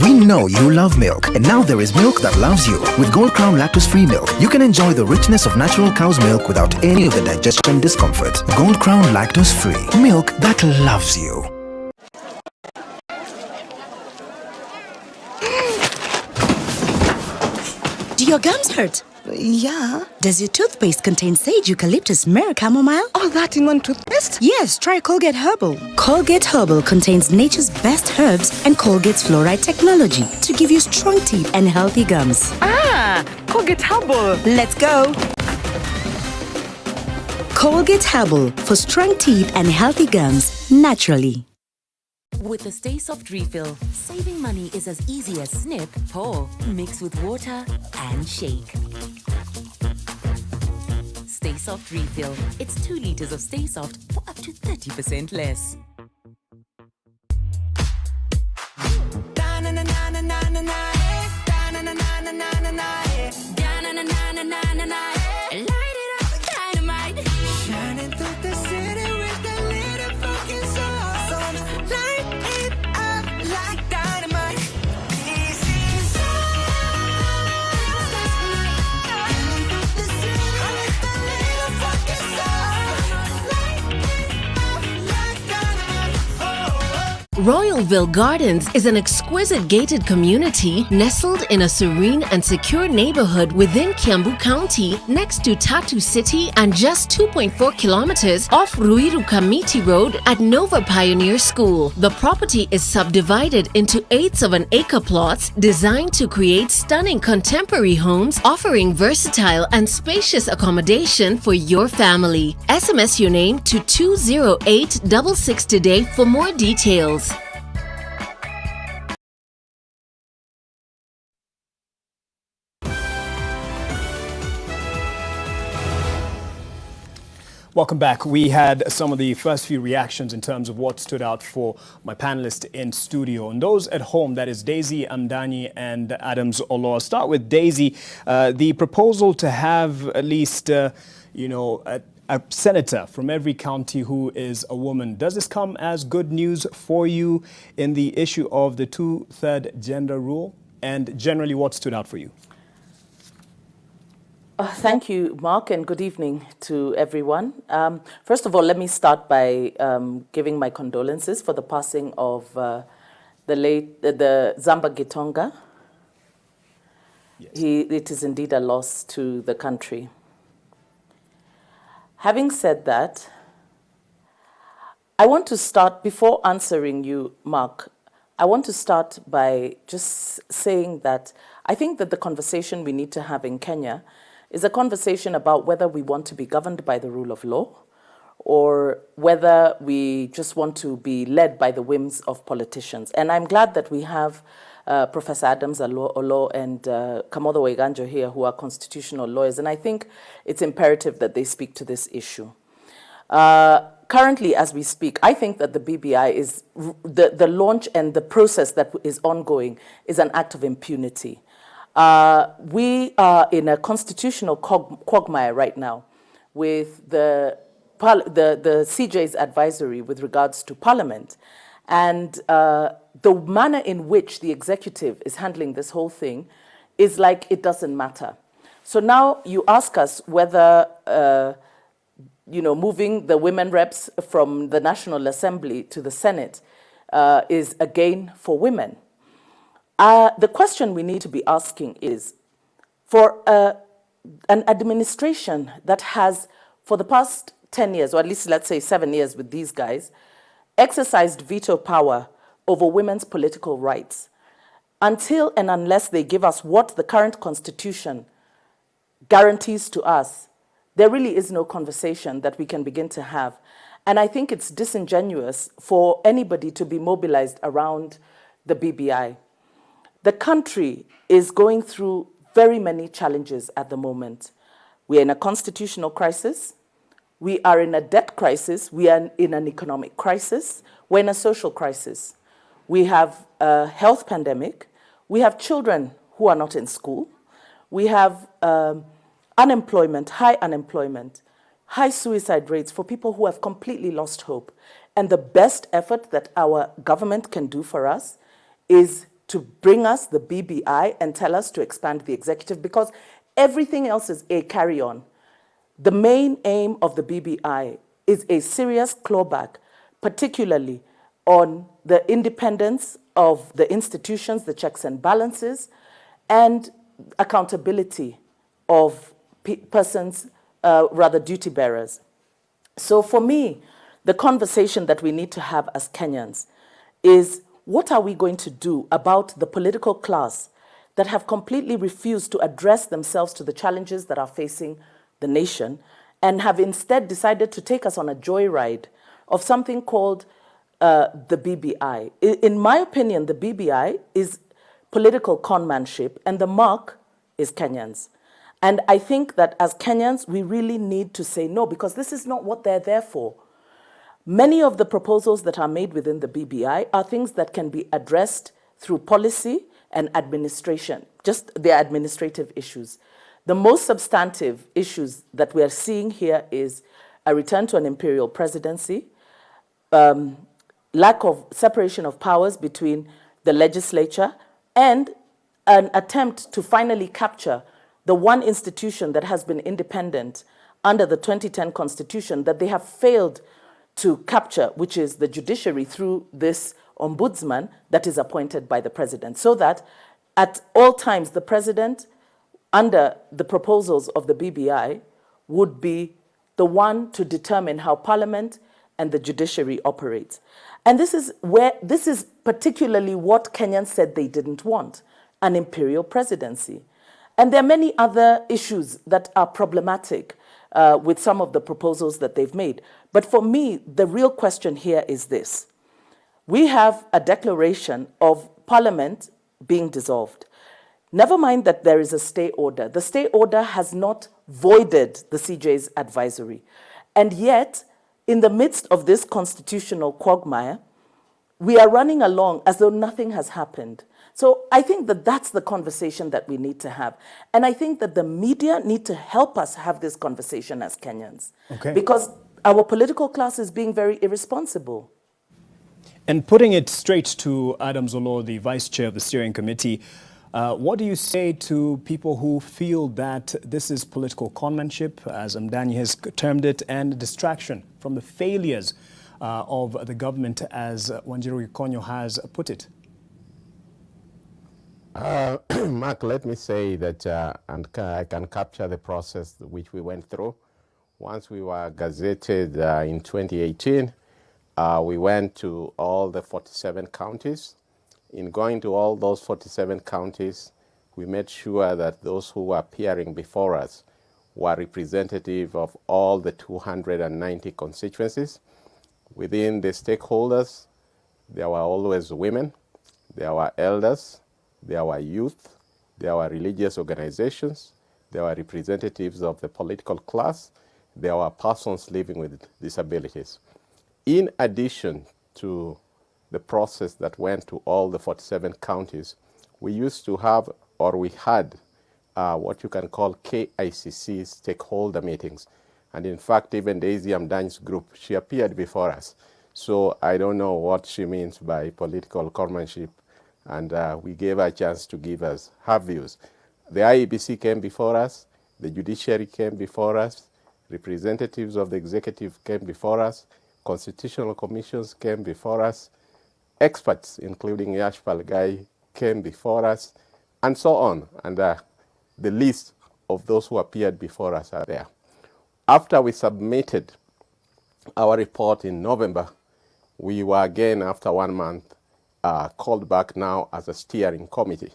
We know you love milk, and now there is milk that loves you. With Gold Crown lactose-free milk, you can enjoy the richness of natural cow's milk without any of the digestion discomfort. Gold Crown lactose-free, milk that loves you. Do your gums hurt? Yeah. Does your toothpaste contain sage, eucalyptus, myrrh, chamomile? All that in one toothpaste? Yes, try Colgate Herbal. Colgate Herbal contains nature's best herbs and Colgate's fluoride technology to give you strong teeth and healthy gums. Ah, Colgate Herbal. Let's go. Colgate Herbal for strong teeth and healthy gums naturally. With the Stay Soft refill, saving money is as easy as snip, pour, mix with water, and shake. Stay Soft refill. It's 2 liters of Stay Soft for up to 30% less. Light it up with dynamite. Shining through the city with the little fucking sun. Light it up like dynamite. This is Royalville Gardens is an exquisite gated community nestled in a serene and secure neighborhood within Kiambu County, next to Tatu City and just 2.4 kilometers off Ruiru Kamiti Road at Nova Pioneer School. The property is subdivided into 1/8 of an acre plots designed to create stunning contemporary homes offering versatile and spacious accommodation for your family. SMS your name to 20866 today for more details. Welcome back. We had some of the first few reactions in terms of what stood out for my panelists in studio. And those at home, that is Daisy Amdani and Adams Olo. I'll start with Daisy. The proposal to have at least, a senator from every county who is a woman. Does this come as good news for you in the issue of the 2/3 gender rule? And generally, what stood out for you? Thank you, Mark, and good evening to everyone. First of all, let me start by giving my condolences for the passing of the Zamba Gitonga. Yes. It is indeed a loss to the country. Having said that, I want to start, before answering you, Mark, I want to start by just saying that I think that the conversation we need to have in Kenya is a conversation about whether we want to be governed by the rule of law or whether we just want to be led by the whims of politicians. And I'm glad that we have Professor Adams Olo and Kamodo Waiganjo here, who are constitutional lawyers. And I think it's imperative that they speak to this issue. Currently, as we speak, I think that the BBI is, the launch and the process that is ongoing is an act of impunity. We are in a constitutional quagmire right now with the CJ's advisory with regards to Parliament. And the manner in which the executive is handling this whole thing is like it doesn't matter. So now you ask us whether, moving the women reps from the National Assembly to the Senate is a gain for women. The question we need to be asking is, for an administration that has, for the past 10 years, or at least let's say 7 years with these guys, exercised veto power over women's political rights, until and unless they give us what the current constitution guarantees to us, there really is no conversation that we can begin to have. And I think it's disingenuous for anybody to be mobilized around the BBI. The country is going through very many challenges at the moment. We are in a constitutional crisis. We are in a debt crisis. We are in an economic crisis. We're in a social crisis. We have a health pandemic. We have children who are not in school. We have unemployment, high unemployment. high suicide rates for people who have completely lost hope. And the best effort that our government can do for us is to bring us the BBI and tell us to expand the executive, because everything else is a carry-on. The main aim of the BBI is a serious clawback, particularly on the independence of the institutions, the checks and balances, and accountability of persons, rather duty bearers. So for me, the conversation that we need to have as Kenyans is, what are we going to do about the political class that have completely refused to address themselves to the challenges that are facing the nation and have instead decided to take us on a joyride of something called the BBI. In my opinion, the BBI is political conmanship, and the mark is Kenyans. And I think that as Kenyans, we really need to say no, because this is not what they're there for. Many of the proposals that are made within the BBI are things that can be addressed through policy and administration, just the administrative issues. The most substantive issues that we are seeing here is a return to an imperial presidency, lack of separation of powers between the legislature, and an attempt to finally capture the one institution that has been independent under the 2010 Constitution that they have failed to capture, which is the judiciary, through this ombudsman that is appointed by the president, so that at all times the president, under the proposals of the BBI, would be the one to determine how parliament and the judiciary operates. And this is particularly what Kenyans said they didn't want, an imperial presidency. And there are many other issues that are problematic with some of the proposals that they've made. But for me, the real question here is this. We have a declaration of Parliament being dissolved. Never mind that there is a stay order. The stay order has not voided the CJ's advisory. And yet, in the midst of this constitutional quagmire, we are running along as though nothing has happened. So I think that that's the conversation that we need to have. And I think that the media need to help us have this conversation as Kenyans. Okay. Because our political class is being very irresponsible. And putting it straight to Adam Zolo, the vice chair of the steering committee, what do you say to people who feel that this is political conmanship, as Mdani has termed it, and distraction from the failures of the government, as Wanjiru Gikonyo has put it? Mark, let me say that and I can capture the process which we went through. Once we were gazetted in 2018, we went to all the 47 counties. In going to all those 47 counties, we made sure that those who were appearing before us were representative of all the 290 constituencies. Within the stakeholders, there were always women, there were elders, there were youth, there were religious organizations, there were representatives of the political class, there were persons living with disabilities. In addition to the process that went to all the 47 counties, we used to have, or we had, what you can call KICC stakeholder meetings. And in fact, even Daisy Amdan's group, she appeared before us. So I don't know what she means by political conmanship. And we gave her a chance to give us her views. The IEBC came before us, the judiciary came before us, representatives of the executive came before us, constitutional commissions came before us, experts, including Yash Palgai, came before us, and so on. And the list of those who appeared before us are there. After we submitted our report in November, we were again, after 1 month, called back now as a steering committee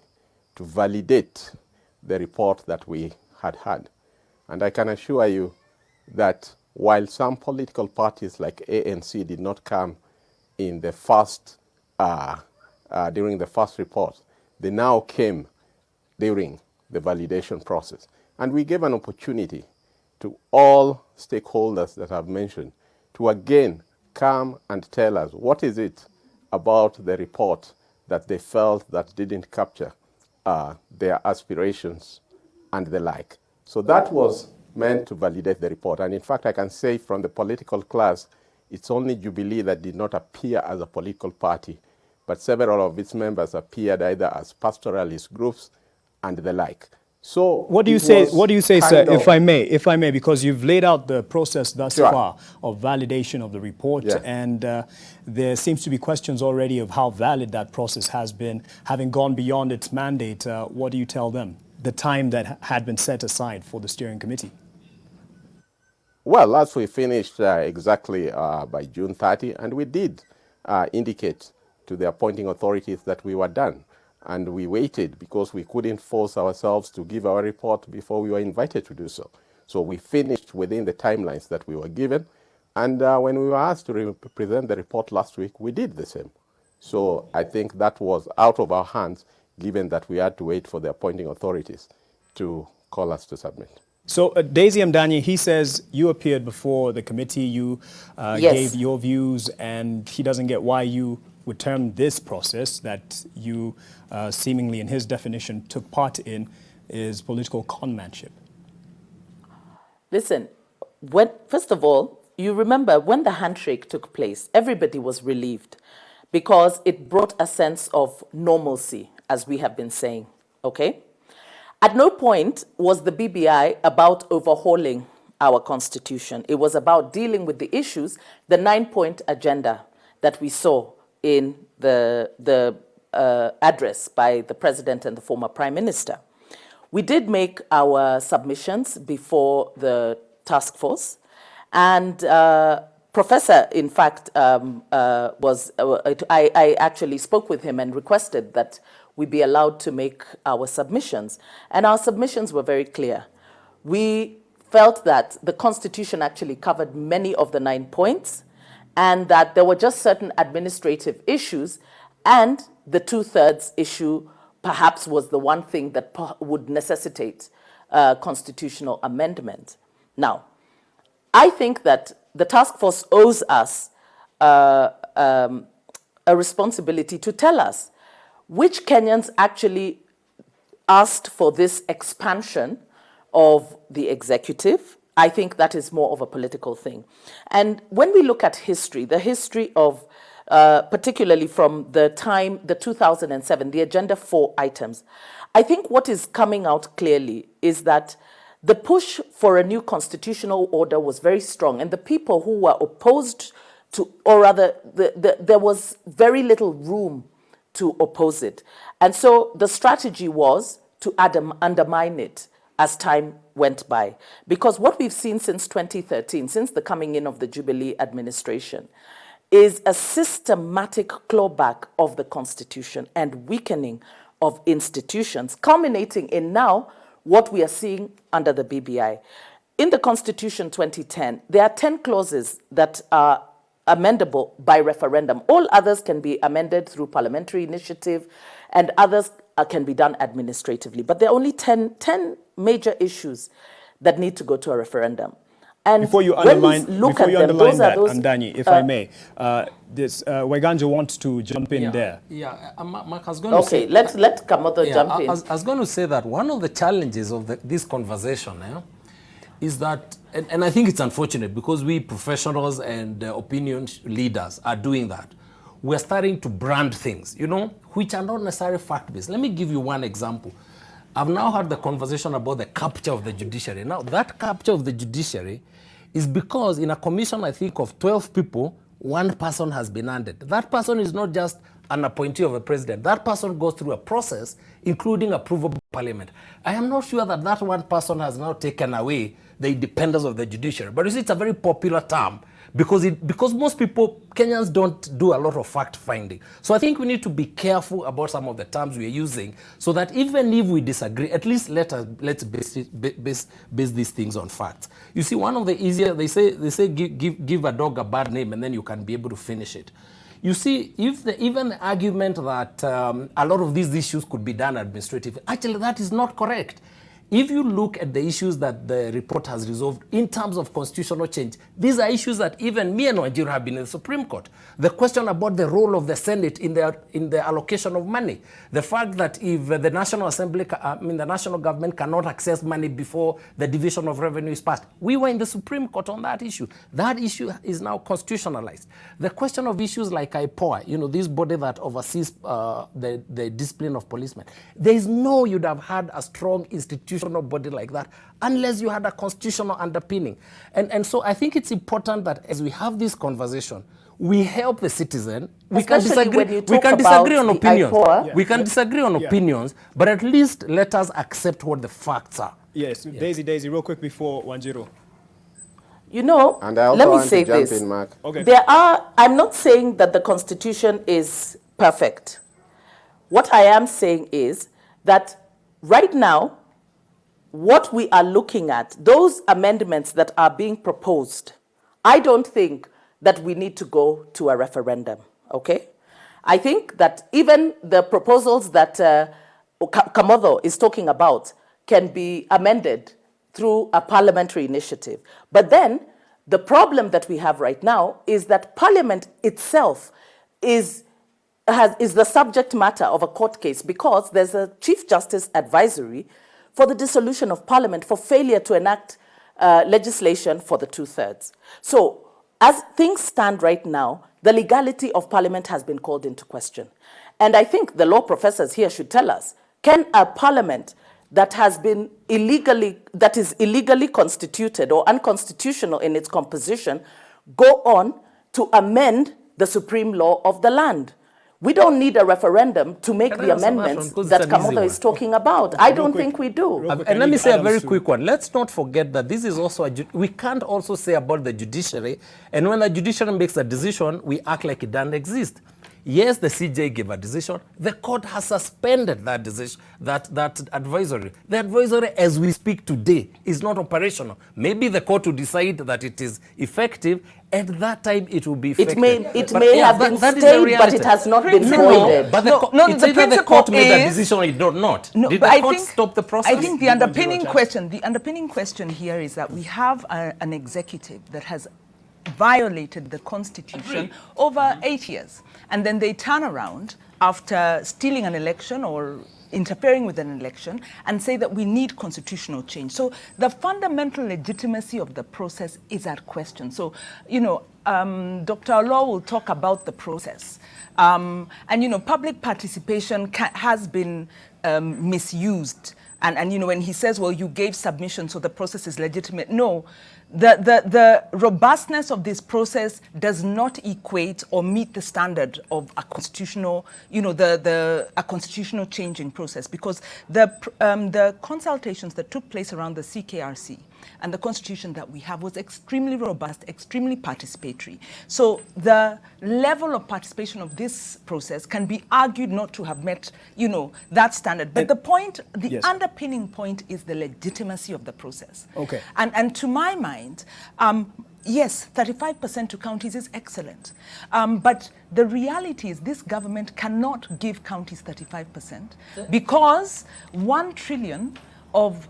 to validate the report that we had had. And I can assure you that while some political parties like ANC did not come in the first, during the first report, they now came during the validation process. And we gave an opportunity to all stakeholders that I've mentioned to again come and tell us what is it about the report that they felt that didn't capture their aspirations and the like. So that was meant to validate the report. And in fact, I can say from the political class, it's only Jubilee that did not appear as a political party, but several of its members appeared either as pastoralist groups and the like. So what do you say? What do you say, sir? If I may, because you've laid out the process thus far of validation of the report, and there seems to be questions already of how valid that process has been, having gone beyond its mandate. What do you tell them? The time that had been set aside for the steering committee. Well, as we finished exactly by June 30, and we did indicate to the appointing authorities that we were done. And we waited because we couldn't force ourselves to give our report before we were invited to do so. So we finished within the timelines that we were given. And when we were asked to present the report last week, we did the same. So I think that was out of our hands, given that we had to wait for the appointing authorities to call us to submit. So Daisy Mdanyi, he says you appeared before the committee, you gave your views, and he doesn't get why you would term this process that you seemingly, in his definition, took part in is political conmanship. Listen, first of all, you remember when the handshake took place, everybody was relieved because it brought a sense of normalcy, as we have been saying, okay? At no point was the BBI about overhauling our constitution. It was about dealing with the issues, the 9-point agenda that we saw in the address by the president and the former prime minister. We did make our submissions before the task force, and Professor, in fact, I actually spoke with him and requested that we be allowed to make our submissions, and our submissions were very clear. We felt that the Constitution actually covered many of the 9 points, and that there were just certain administrative issues, and the 2/3 issue perhaps was the one thing that would necessitate constitutional amendment. Now, I think that the task force owes us a responsibility to tell us which Kenyans actually asked for this expansion of the executive. I think that is more of a political thing. And when we look at history, the history of, particularly from the time, the 2007, the Agenda 4 items, I think what is coming out clearly is that the push for a new constitutional order was very strong, and the people who were opposed to, or rather, there was very little room to oppose it. And so the strategy was to undermine it as time went by. Because what we've seen since 2013, since the coming in of the Jubilee administration, is a systematic clawback of the Constitution and weakening of institutions, culminating in now what we are seeing under the BBI. In the Constitution 2010, there are 10 clauses that are amendable by referendum. All others can be amended through parliamentary initiative, and others can be done administratively. But there are only 10 major issues that need to go to a referendum. And before you underline that, Mdanyi, if I may, Waiganjo wants to jump in there. Yeah, Mark, I was going to say... Okay, let Kamoto jump in. I was going to say that one of the challenges of this conversation is that, and I think it's unfortunate because we professionals and opinion leaders are doing that. We're starting to brand things, which are not necessarily fact-based. Let me give you one example. I've now had the conversation about the capture of the judiciary. Now, that capture of the judiciary is because in a commission, I think, of 12 people, one person has been added. That person is not just an appointee of a president. That person goes through a process, including approval by parliament. I am not sure that that one person has now taken away the independence of the judiciary. But you see, it's a very popular term because most people, Kenyans, don't do a lot of fact-finding. So I think we need to be careful about some of the terms we are using so that even if we disagree, at least let's base these things on facts. You see, one of the easier, they say give a dog a bad name and then you can be able to finish it. You see, even the argument that a lot of these issues could be done administratively, actually that is not correct. if you look at the issues that the report has resolved in terms of constitutional change, these are issues that even me and Wanjiru have been in the Supreme Court. The question about the role of the Senate in the allocation of money, the fact that if the National Assembly, the national government cannot access money before the division of revenue is passed. We were in the Supreme Court on that issue. That issue is now constitutionalized. The question of issues like IPOA, this body that oversees the discipline of policemen, there is you'd have had a strong institutional body like that unless you had a constitutional underpinning. And so I think it's important that as we have this conversation, we help the citizen. We can disagree on opinions. We can disagree on opinions, but at least let us accept what the facts are. Yes, Daisy, real quick before Wanjiru. And let me say this. Okay. I'm not saying that the Constitution is perfect. What I am saying is that right now, what we are looking at, those amendments that are being proposed, I don't think that we need to go to a referendum, okay? I think that even the proposals that Kamotho is talking about can be amended through a parliamentary initiative. But then the problem that we have right now is that Parliament itself is the subject matter of a court case because there's a Chief Justice advisory for the dissolution of Parliament for failure to enact legislation for the 2/3. So as things stand right now, the legality of Parliament has been called into question. And I think the law professors here should tell us, can a Parliament that is illegally constituted or unconstitutional in its composition go on to amend the supreme law of the land? We don't need a referendum to make the amendments that Kamotho is talking about. I don't think we do. And let me say a very quick one. Let's not forget that this is also we can't also say about the judiciary, and when the judiciary makes a decision, we act like it doesn't exist. Yes, the CJ gave a decision. The court has suspended that decision, that advisory. The advisory, as we speak today, is not operational. Maybe the court will decide that it is effective. At that time, it will be effective. It may have been stayed, but it has not been voided. But the court made a decision, it did not. Did the court stop the process? I think the underpinning question here is that we have an executive that has violated the Constitution over 8 years. And then they turn around after stealing an election or interfering with an election and say that we need constitutional change. So the fundamental legitimacy of the process is at question. So, Dr. Law will talk about the process. And, public participation has been misused. And when he says, well, you gave submission, so the process is legitimate. No, the robustness of this process does not equate or meet the standard of a constitutional, a constitutional changing process, because the consultations that took place around the CKRC and the constitution that we have was extremely robust, extremely participatory. So the level of participation of this process can be argued not to have met, that standard. But the underpinning point is the legitimacy of the process. Okay. And to my mind, yes, 35% to counties is excellent. But the reality is this government cannot give counties 35% because 1 trillion of,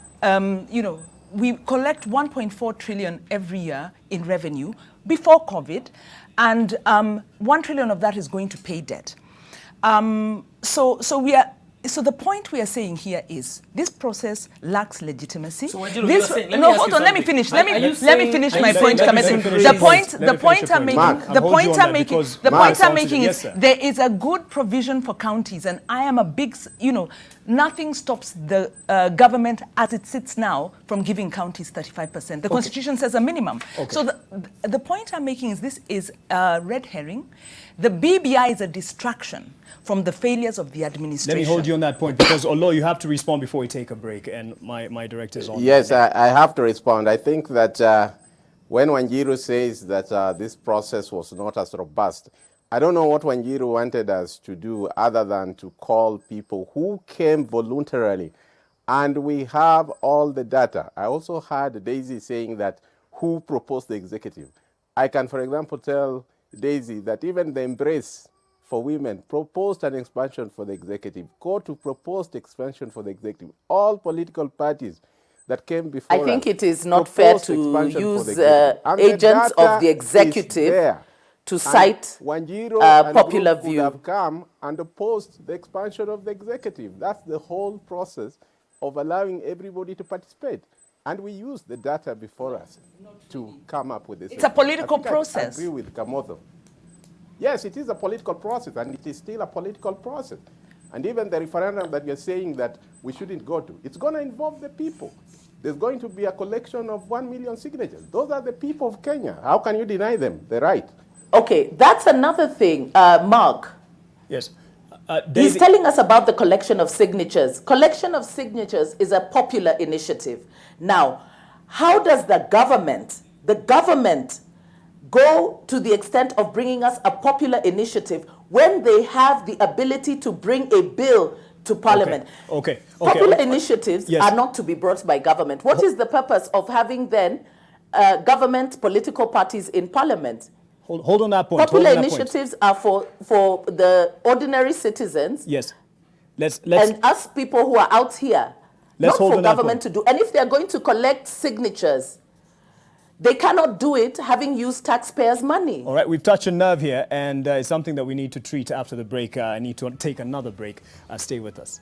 we collect 1.4 trillion every year in revenue before COVID, and 1 trillion of that is going to pay debt. So the point we are saying here is this process lacks legitimacy. So hold on, let me finish. Let me finish my point. The point I'm making is there is a good provision for counties, and I am a big, nothing stops the government as it sits now from giving counties 35%. The Constitution says a minimum. Okay. So the point I'm making is this is a red herring. The BBI is a distraction from the failures of the administration. Let me hold you on that point, because although you have to respond before we take a break, and my director is on. Yes, I have to respond. I think that when Wanjiru says that this process was not as robust, I don't know what Wanjiru wanted us to do other than to call people who came voluntarily. And we have all the data. I also heard Daisy saying that who proposed the executive. I can, for example, tell Daisy that even the Embrace for women proposed an expansion for the executive. Court proposed expansion for the executive. All political parties that came before I think us it is not fair proposed to expansion for use the executive. And the agents of data the is executive there. to And cite Wanjiru and popular group could view. have come and opposed the expansion of the executive. That's the whole process of allowing everybody to participate. And we use the data before us to come up with this. It's a political I process. agree with Kamotho. Yes, it is a political process, and it is still a political process. And even the referendum that you're saying that we shouldn't go to, it's going to involve the people. There's going to be a collection of 1 million signatures. Those are the people of Kenya. How can you deny them the right? Okay, that's another thing, Mark. Yes. He's telling us about the collection of signatures. Collection of signatures is a popular initiative. Now, how does the government go to the extent of bringing us a popular initiative when they have the ability to bring a bill to Parliament? Okay. Popular initiatives are not to be brought by government. What is the purpose of having then government political parties in Parliament? Hold on that point. Popular initiatives are for the ordinary citizens. Yes. And us people who are out here. Not for government to do. And if they're going to collect signatures, they cannot do it having used taxpayers' money. All right, we've touched a nerve here, and it's something that we need to treat after the break. I need to take another break. Stay with us.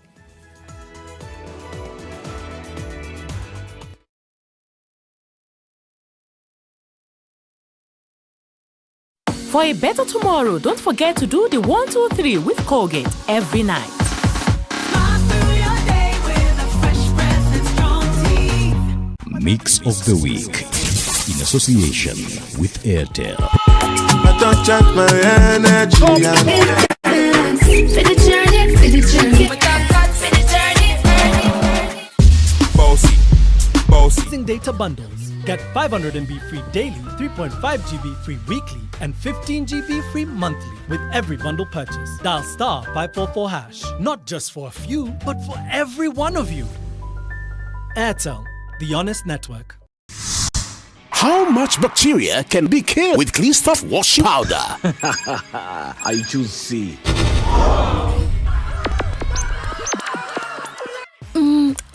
For a better tomorrow, don't forget to do the 1, 2, 3 with Colgate every night. Mix of the Week in association with Airtel. I don't check my energy. Using data bundles. Get 500 MB free daily, 3.5 GB free weekly, and 15 GB free monthly with every bundle purchase. Dial *544#. Not just for a few, but for every one of you. Airtel, the honest network. How much bacteria can be killed with Clean Stuff washing powder? I choose C.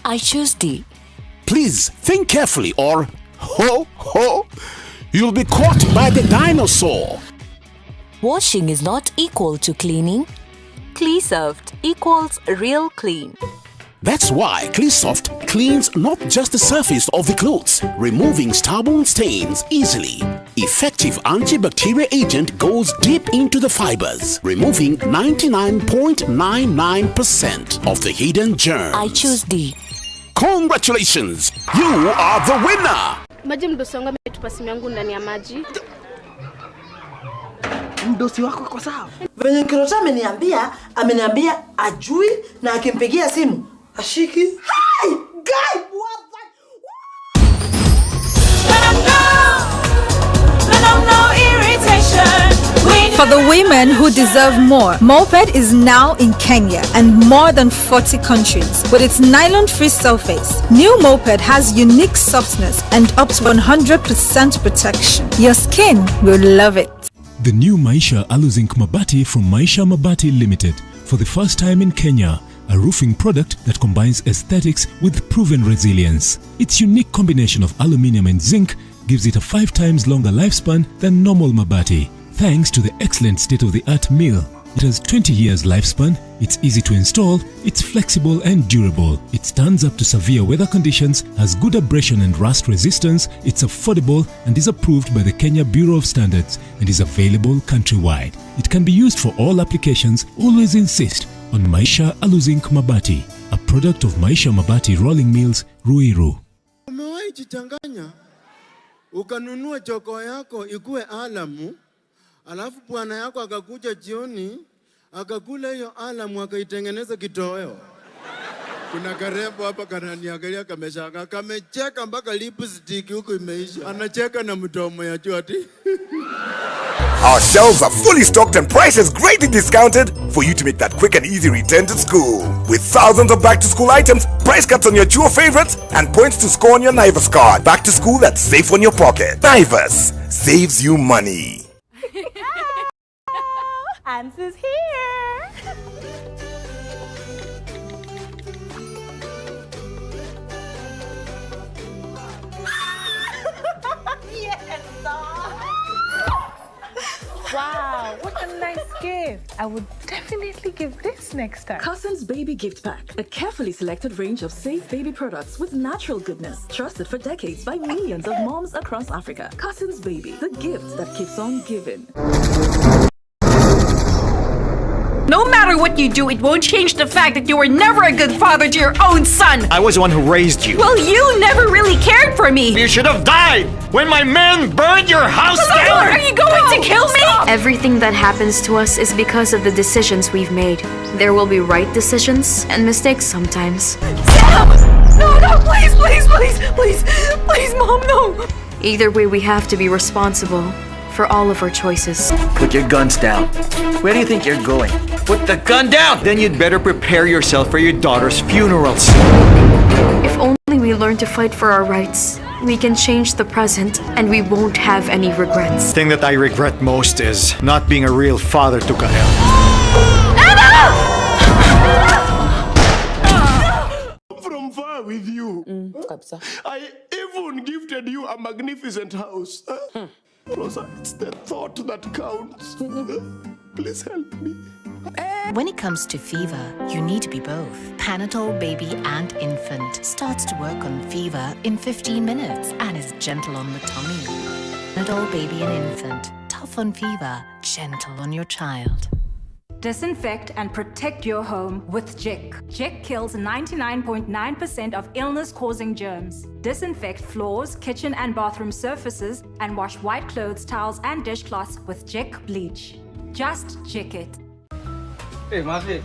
I choose D. Please think carefully or you'll be caught by the dinosaur. Washing is not equal to cleaning. Cleansoft equals real clean. That's why Cleansoft cleans not just the surface of the clothes, removing stubborn stains easily. Effective antibacterial agent goes deep into the fibers, removing 99.99% of the hidden germs. I choose D. Congratulations! You are the winner! Maji mdosi wangu ametupa simu yangu ndani ya maji. Mdosi wako kwa sawa. Venye Kirota ameniambia ajui na akimpigia simu ashiki. Hi, guy, what the? For the women who deserve more, Moped is now in Kenya and more than 40 countries. With its nylon-free surface, new Moped has unique softness and up to 100% protection. Your skin will love it. The new Maisha Aluzinc Mabati from Maisha Mabati Limited. For the first time in Kenya, a roofing product that combines aesthetics with proven resilience. Its unique combination of aluminium and zinc gives it a 5 times longer lifespan than normal Mabati. Thanks to the excellent state-of-the-art mill. It has 20 years lifespan, it's easy to install, it's flexible and durable. It stands up to severe weather conditions, has good abrasion and rust resistance, it's affordable and is approved by the Kenya Bureau of Standards and is available countrywide. It can be used for all applications. Always insist on Maisha Aluzinc Mabati, a product of Maisha Mabati Rolling Mills, Ruiru. Umewahi jichanganya ukanunua choko yako ikuwe alamu, alafu bwana yako akakuja jioni akakula hiyo alamu akaitengeneza kitoweo. Kuna karembo hapa kananiangalia kameshanga, kamecheka mpaka lipstick huko imeisha. Anacheka na mdomo ya juu ati. Our shelves are fully stocked and prices greatly discounted for you to make that quick and easy return to school. With thousands of back-to-school items, price cuts on your Chuo favorites, and points to score on your Naivas card. Back to school that's safe on your pocket. Naivas saves you money. answer's here. Yes. Wow, what a nice gift. I would definitely give this next time. Cousins Baby Gift Pack, a carefully selected range of safe baby products with natural goodness, trusted for decades by millions of moms across Africa. Cousins Baby, the gift that keeps on giving. No matter what you do, it won't change the fact that you were never a good father to your own son. I was the one who raised you. Well, you never really cared for me. You should have died when my men burned your house down. Are you going to kill me? Everything that happens to us is because of the decisions we've made. There will be right decisions and mistakes sometimes. Sam! No, please, please, please, please, please, Mom, no. Either way, we have to be responsible for all of our choices. Put your guns down. Where do you think you're going? Put the gun down! Then you'd better prepare yourself for your daughter's funerals. If only we learn to fight for our rights, we can change the present and we won't have any regrets. The thing that I regret most is not being a real father to Kahel. From far with you. I even gifted you a magnificent house. Rosa, it's the thought that counts. Please help me. When it comes to fever, you need to be both. Panadol Baby and Infant starts to work on fever in 15 minutes and is gentle on the tummy. Panadol Baby and Infant, tough on fever, gentle on your child. Disinfect and protect your home with Jik. Jik kills 99.9% of illness-causing germs. Disinfect floors, kitchen and bathroom surfaces, and wash white clothes, towels, and dishcloths with Jik bleach. Just Jik it. Hey, Mafi.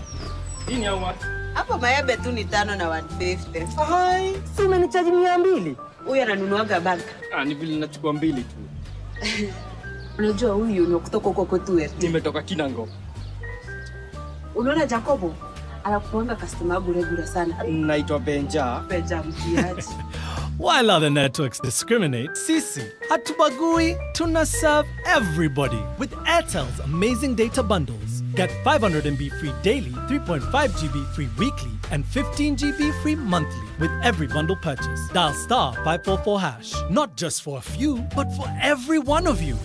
Hii ni what? Hapo maembe tu ni 5 na 150. Hai, si umenichaji 200. Huyu ananunuaga bag. Ni vile nachukua 2 tu. Unajua huyu ni kutoka huko kwetu. Nimetoka Kinango. Unaona Jacobo? Anakuanga customer bure sana. Naitwa Benja. Benja mtiaji. While other networks discriminate, sisi hatubagui, tuna serve everybody with Airtel's amazing data bundles. Get 500 MB free daily, 3.5 GB free weekly, and 15 GB free monthly with every bundle purchase. Dial *544#. Not just for a few, but for every one of you.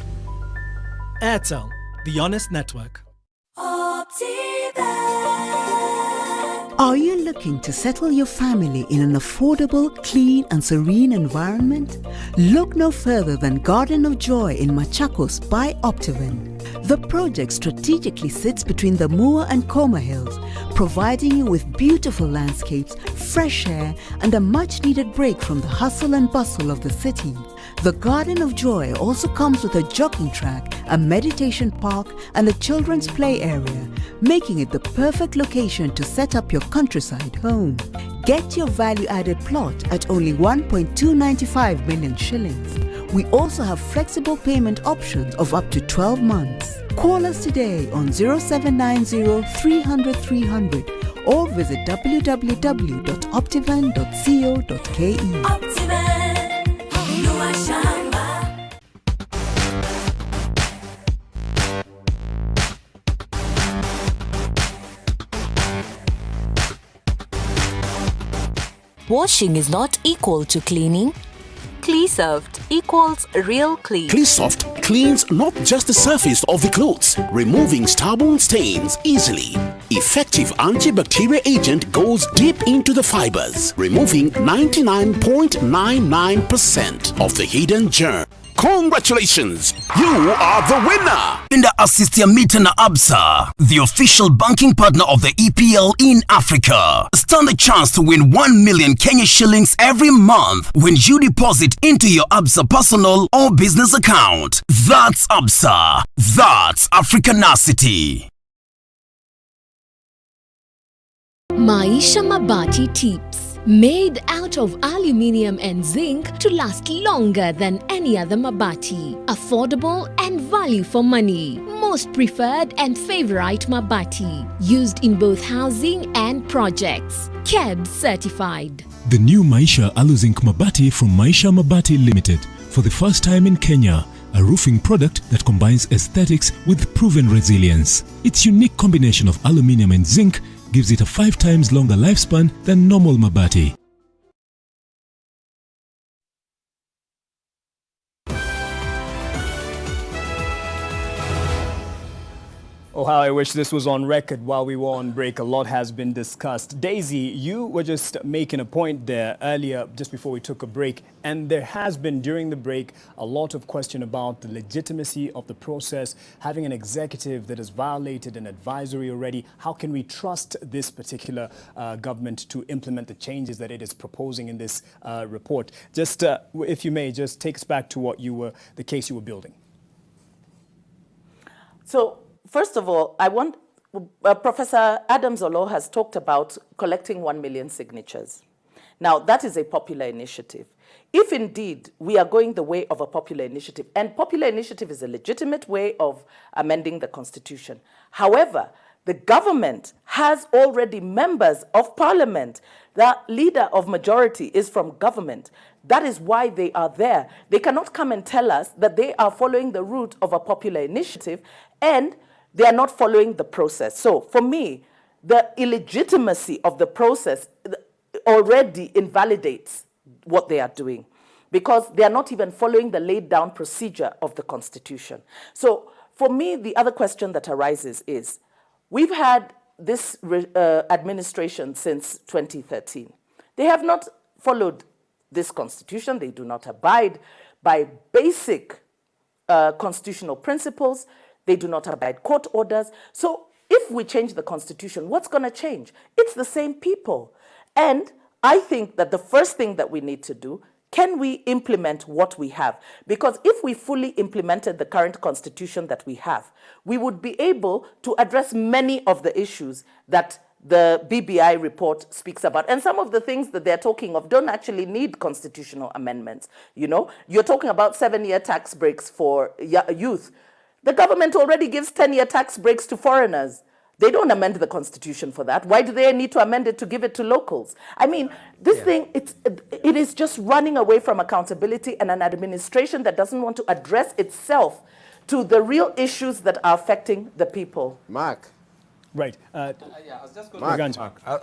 Airtel, the honest network. Are you looking to settle your family in an affordable, clean and serene environment? Look no further than Garden of Joy in Machakos by Optiven. The project strategically sits between the Mua and Koma Hills, providing you with beautiful landscapes, fresh air and a much-needed break from the hustle and bustle of the city. The Garden of Joy also comes with a jogging track, a meditation park and a children's play area, making it the perfect location to set up your countryside home. Get your value-added plot at only 1.295 million shillings. We also have flexible payment options of up to 12 months. Call us today on 0790 300 300 or visit www.optivan.co.ke. Washing is not equal to cleaning. Cleasoft equals real clean. Cleasoft cleans not just the surface of the clothes, removing stubborn stains easily. Effective antibacterial agent goes deep into the fibers, removing 99.99% of the hidden germ. Congratulations! You are the winner! Enda assist Mita na Absa, the official banking partner of the EPL in Africa. Stand a chance to win 1 million Kenya shillings every month when you deposit into your Absa personal or business account. That's Absa. That's Africanacity. Maisha Mabati Tips. Made out of aluminium and zinc to last longer than any other mabati. Affordable and value for money. Most preferred and favorite mabati. Used in both housing and projects. KEBS certified. The new Maisha Aluzinc Mabati from Maisha Mabati Limited. For the first time in Kenya, a roofing product that combines aesthetics with proven resilience. Its unique combination of aluminium and zinc gives it a 5 times longer lifespan than normal mabati. Oh, how I wish this was on record while we were on break. A lot has been discussed. Daisy, you were just making a point there earlier, just before we took a break, and there has been, during the break, a lot of question about the legitimacy of the process, having an executive that has violated an advisory already. How can we trust this particular government to implement the changes that it is proposing in this report? Just, if you may, just take us back to what you were, the case you were building. So, first of all, I want, Professor Adam Zolo has talked about collecting 1 million signatures. Now, that is a popular initiative. If indeed we are going the way of a popular initiative, and popular initiative is a legitimate way of amending the Constitution. However, the government has already members of parliament. The leader of majority is from government. That is why they are there. They cannot come and tell us that they are following the route of a popular initiative and they are not following the process. So for me, the illegitimacy of the process already invalidates what they are doing because they are not even following the laid down procedure of the Constitution. So for me, the other question that arises is, we've had this administration since 2013. They have not followed this Constitution. They do not abide by basic constitutional principles. They do not abide court orders. So if we change the Constitution, what's going to change? It's the same people. And I think that the first thing that we need to do, can we implement what we have? Because if we fully implemented the current Constitution that we have, we would be able to address many of the issues that the BBI report speaks about. And some of the things that they're talking of don't actually need constitutional amendments. You know, you're talking about 7-year tax breaks for youth. The government already gives 10-year tax breaks to foreigners. They don't amend the Constitution for that. Why do they need to amend it to give it to locals? I mean, this thing, it is just running away from accountability and an administration that doesn't want to address itself to the real issues that are affecting the people. Mark. Right. I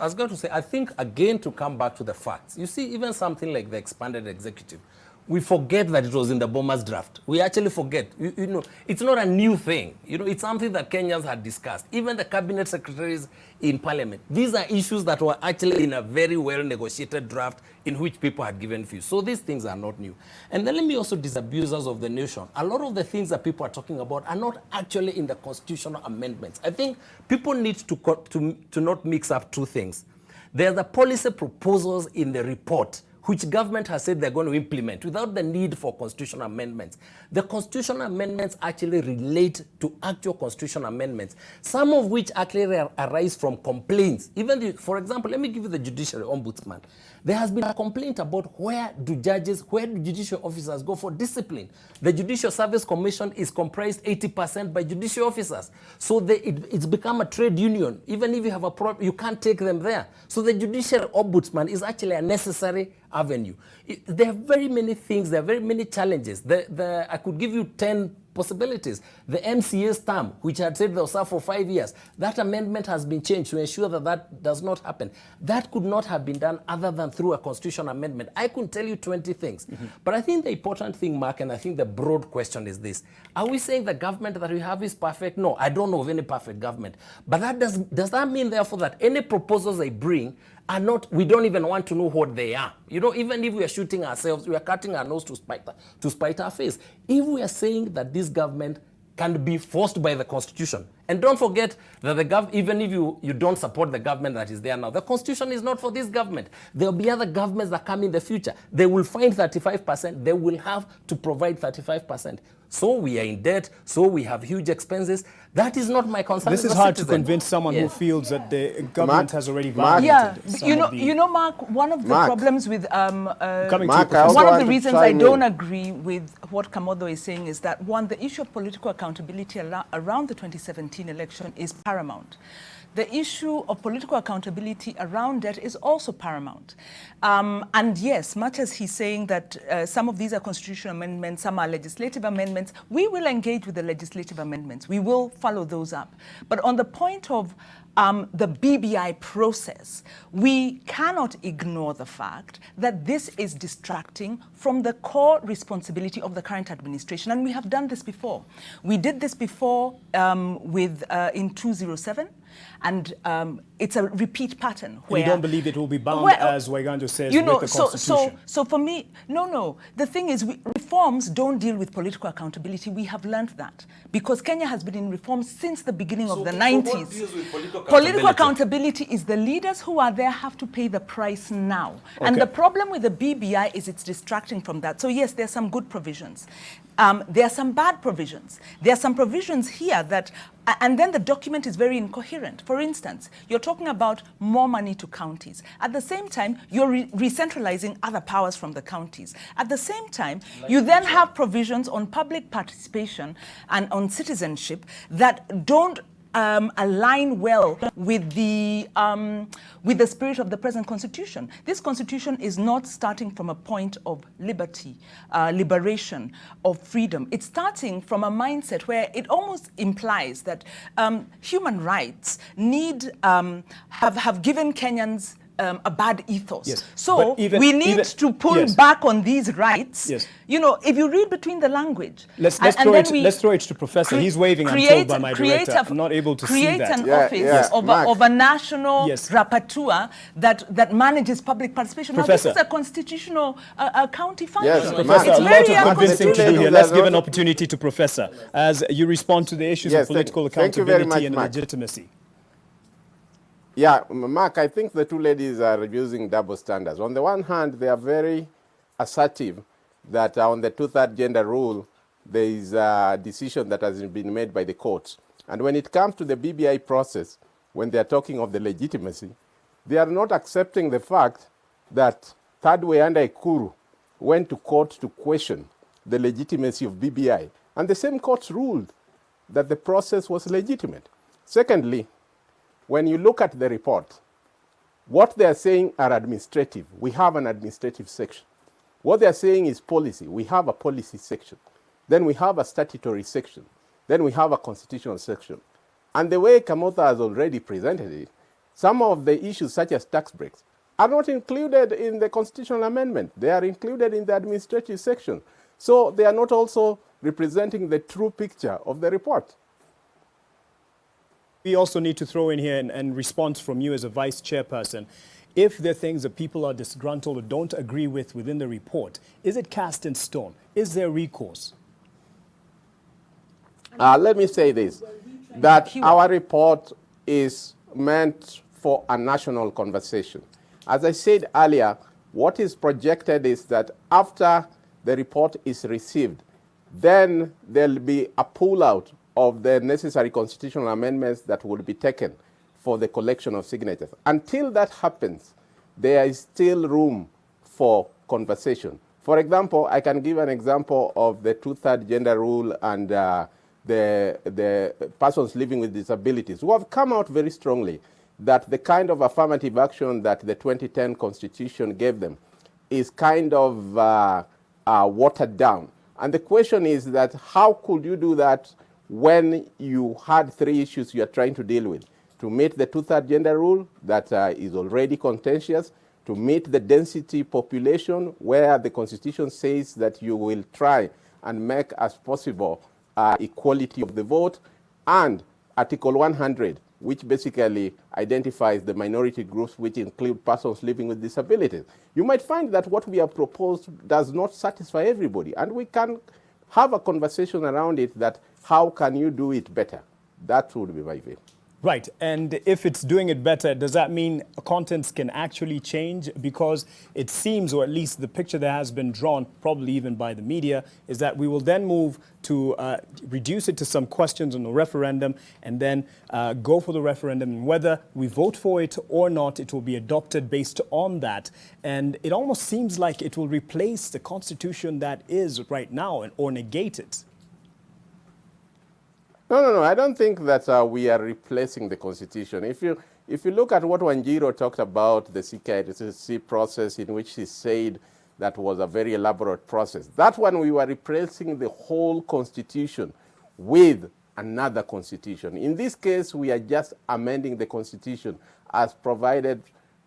was going to say, I think, again, to come back to the facts. You see, even something like the expanded executive, we forget that it was in the Bombers draft. We actually forget. You know, it's not a new thing. You know, it's something that Kenyans had discussed. Even the cabinet secretaries in parliament. These are issues that were actually in a very well-negotiated draft in which people had given views. So these things are not new. And then let me also disabuse us of the notion. A lot of the things that people are talking about are not actually in the constitutional amendments. I think people need to not mix up two things. There are the policy proposals in the report which government has said they're going to implement without the need for constitutional amendments. The constitutional amendments actually relate to actual constitutional amendments, some of which actually arise from complaints. Even, for example, let me give you the judiciary ombudsman. There has been a complaint about where do judicial officers go for discipline. The Judicial Service Commission is comprised 80% by judicial officers. So it's become a trade union. Even if you have a problem, you can't take them there. So the judicial ombudsman is actually a necessary avenue. There are very many things, there are very many challenges. I could give you 10 possibilities. The MCA's term, which had said they'll serve for 5 years, that amendment has been changed to ensure that that does not happen. That could not have been done other than through a constitutional amendment. I could tell you 20 things. But I think the important thing, Mark, and I think the broad question is this. Are we saying the government that we have is perfect? No, I don't know of any perfect government. But that does that mean, therefore, that any proposals they bring are not, we don't even want to know what they are. You know, even if we are shooting ourselves, we are cutting our nose to spite our face. If we are saying that this government can be forced by the Constitution, and don't forget that even if you don't support the government that is there now, the Constitution is not for this government. There will be other governments that come in the future. They will find 35%. They will have to provide 35%. So we are in debt. So we have huge expenses. That is not my concern. This is hard to convince someone who feels that the government has already violated. You know, Mark, one of the problems with one of the reasons I don't agree with what Kamodo is saying is that, one, the issue of political accountability around the 2017 election is paramount. the issue of political accountability around debt is also paramount. And yes, much as he's saying that some of these are constitutional amendments, some are legislative amendments, we will engage with the legislative amendments. We will follow those up. But on the point of the BBI process, we cannot ignore the fact that this is distracting from the core responsibility of the current administration. And we have done this before. We did this before in 2007. And it's a repeat pattern. Where, you don't believe it will be bound, as Waiganjo says, with the Constitution? So for me, no. The thing is, reforms don't deal with political accountability. We have learned that. Because Kenya has been in reforms since the beginning of the 90s. What deals with political accountability is the leaders who are there have to pay the price now. Okay. And the problem with the BBI is it's distracting from that. So yes, there's some good provisions. There are some bad provisions. There are some provisions here that, and then the document is very incoherent. For instance, you're talking about more money to counties. At the same time, you're re-centralizing other powers from the counties. At the same time, you then have provisions on public participation and on citizenship that don't align well with the spirit of the present constitution. This constitution is not starting from a point of liberty, liberation, of freedom. It's starting from a mindset where it almost implies that human rights need have given Kenyans a bad ethos. Yes. So we need to pull back on these rights. Yes. You know, if you read between the language. Let's throw it to Professor. He's waving, I'm told by my director. I'm not able to see that. Create an office of a national rapporteur that manages public participation. Professor. Now, this is a constitutional county function. Yes, Professor, a lot of convincing to do here. Let's give an opportunity to Professor as you respond to the issues of political accountability and legitimacy. Yeah, Mark, I think the two ladies are using double standards. On the one hand, they are very assertive that on the two-third gender rule, there is a decision that has been made by the courts. And when it comes to the BBI process, when they are talking of the legitimacy, they are not accepting the fact that Third Way under Ekuru went to court to question the legitimacy of BBI. And the same courts ruled that the process was legitimate. Secondly, when you look at the report, what they are saying are administrative. We have an administrative section. What they are saying is policy. We have a policy section. Then we have a statutory section. Then we have a constitutional section. And the way Kamotha has already presented it, some of the issues such as tax breaks are not included in the constitutional amendment. They are included in the administrative section. So they are not also representing the true picture of the report. We also need to throw in here and response from you as a vice chairperson. If there are things that people are disgruntled or don't agree with within the report, is it cast in stone? Is there recourse? Let me say this, that our report is meant for a national conversation. As I said earlier, what is projected is that after the report is received, then there'll be a pull-out of the necessary constitutional amendments that will be taken for the collection of signatures. Until that happens, there is still room for conversation. For example, I can give an example of the two-third gender rule and the persons living with disabilities who have come out very strongly that the kind of affirmative action that the 2010 Constitution gave them is kind of watered down. And the question is that how could you do that when you had three issues you are trying to deal with? To meet the two-third gender rule that is already contentious, to meet the density population where the Constitution says that you will try and make as possible equality of the vote, and Article 100, which basically identifies the minority groups, which include persons living with disabilities. You might find that what we have proposed does not satisfy everybody, and we can have a conversation around it that how can you do it better? That would be my view. Right, and if it's doing it better, does that mean contents can actually change? Because it seems, or at least the picture that has been drawn, probably even by the media, is that we will then move to reduce it to some questions on the referendum and then go for the referendum. And whether we vote for it or not, it will be adopted based on that. And it almost seems like it will replace the constitution that is right now or negate it. No. I don't think that we are replacing the Constitution. If you look at what Wanjiro talked about, the CKICC process in which he said that was a very elaborate process, that one we were replacing the whole Constitution with another Constitution. In this case, we are just amending the Constitution as provided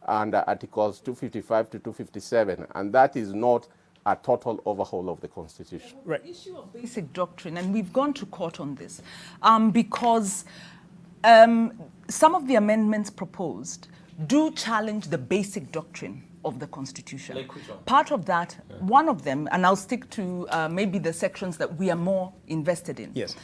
under Articles 255 to 257, and that is not a total overhaul of the Constitution. Right. The issue of basic doctrine, and we've gone to court on this, because some of the amendments proposed do challenge the basic doctrine of the Constitution. Like which one? Part of that, one of them, and I'll stick to maybe the sections that we are more invested in. Yes.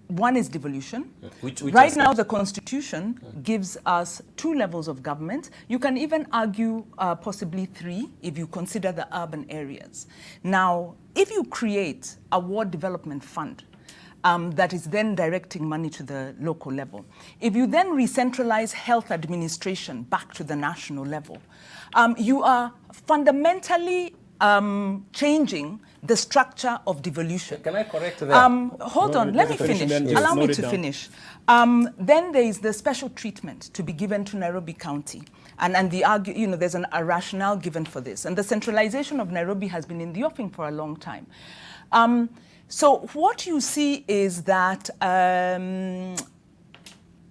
One is devolution. Which right now, the Constitution gives us 2 levels of government. You can even argue possibly 3 if you consider the urban areas. Now, if you create a ward development fund that is then directing money to the local level, if you then recentralize health administration back to the national level, you are fundamentally changing the structure of devolution. Can I correct that? Hold on, let me finish. Allow me to finish. Then there is the special treatment to be given to Nairobi County. And there's a rationale given for this. And the centralization of Nairobi has been in the offing for a long time. So what you see is that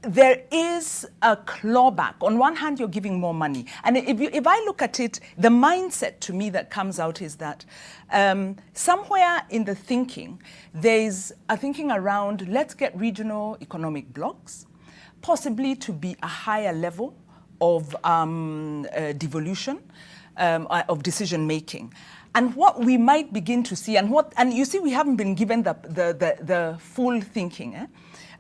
there is a clawback. On one hand, you're giving more money. And if I look at it, the mindset to me that comes out is that somewhere in the thinking, there's a thinking around, let's get regional economic blocks, possibly to be a higher level of devolution, of decision making. And what we might begin to see, and you see, we haven't been given the full thinking,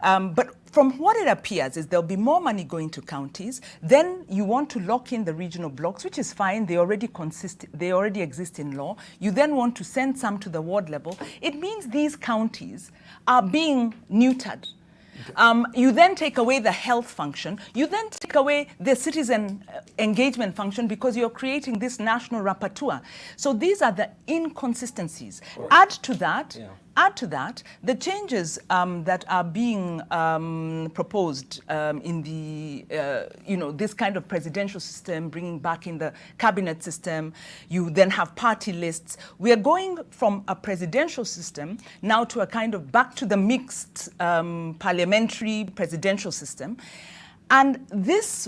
but from what it appears is there'll be more money going to counties. Then you want to lock in the regional blocks, which is fine. They already exist in law. You then want to send some to the ward level. It means these counties are being neutered. You then take away the health function. You then take away the citizen engagement function because you're creating this national rapporteur. So these are the inconsistencies. Add to that, the changes that are being proposed in the, this kind of presidential system, bringing back in the cabinet system. You then have party lists. We are going from a presidential system now to a kind of back to the mixed parliamentary presidential system. And this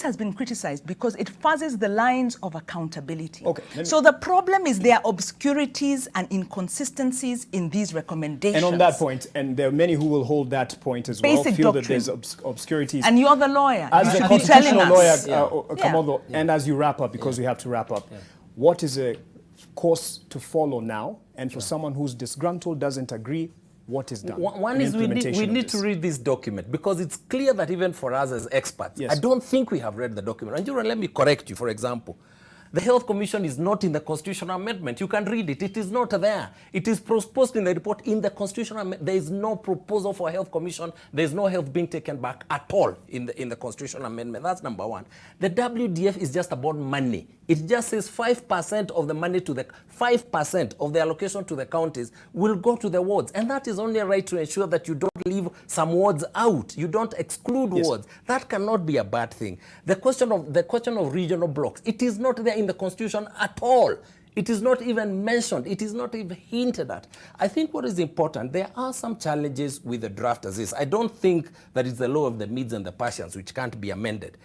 has been criticized because it fuzzes the lines of accountability. Okay, so the problem is there are obscurities and inconsistencies in these recommendations. And on that point, and there are many who will hold that point as well, feel that there's obscurities. And you're the lawyer. As the constitutional lawyer, Kamodo, and as you wrap up, because we have to wrap up, what is a course to follow now? And for someone who's disgruntled, doesn't agree, what is done? One is we need to read this document because it's clear that even for us as experts, I don't think we have read the document. And let me correct you, for example. The Health Commission is not in the constitutional amendment. You can read it. It is not there. It is proposed in the report in the constitutional amendment. There is no proposal for a Health Commission. There is no health being taken back at all in the constitutional amendment. That's number one. The WDF is just about money. It just says 5% of the money 5% of the allocation to the counties will go to the wards. And that is only a right to ensure that you don't leave some wards out. You don't exclude wards. That cannot be a bad thing. The question of regional blocks, it is not there in the Constitution at all. It is not even mentioned. It is not even hinted at. I think what is important, there are some challenges with the draft as is. I don't think that it's the law of the Medes and the Persians which can't be amended.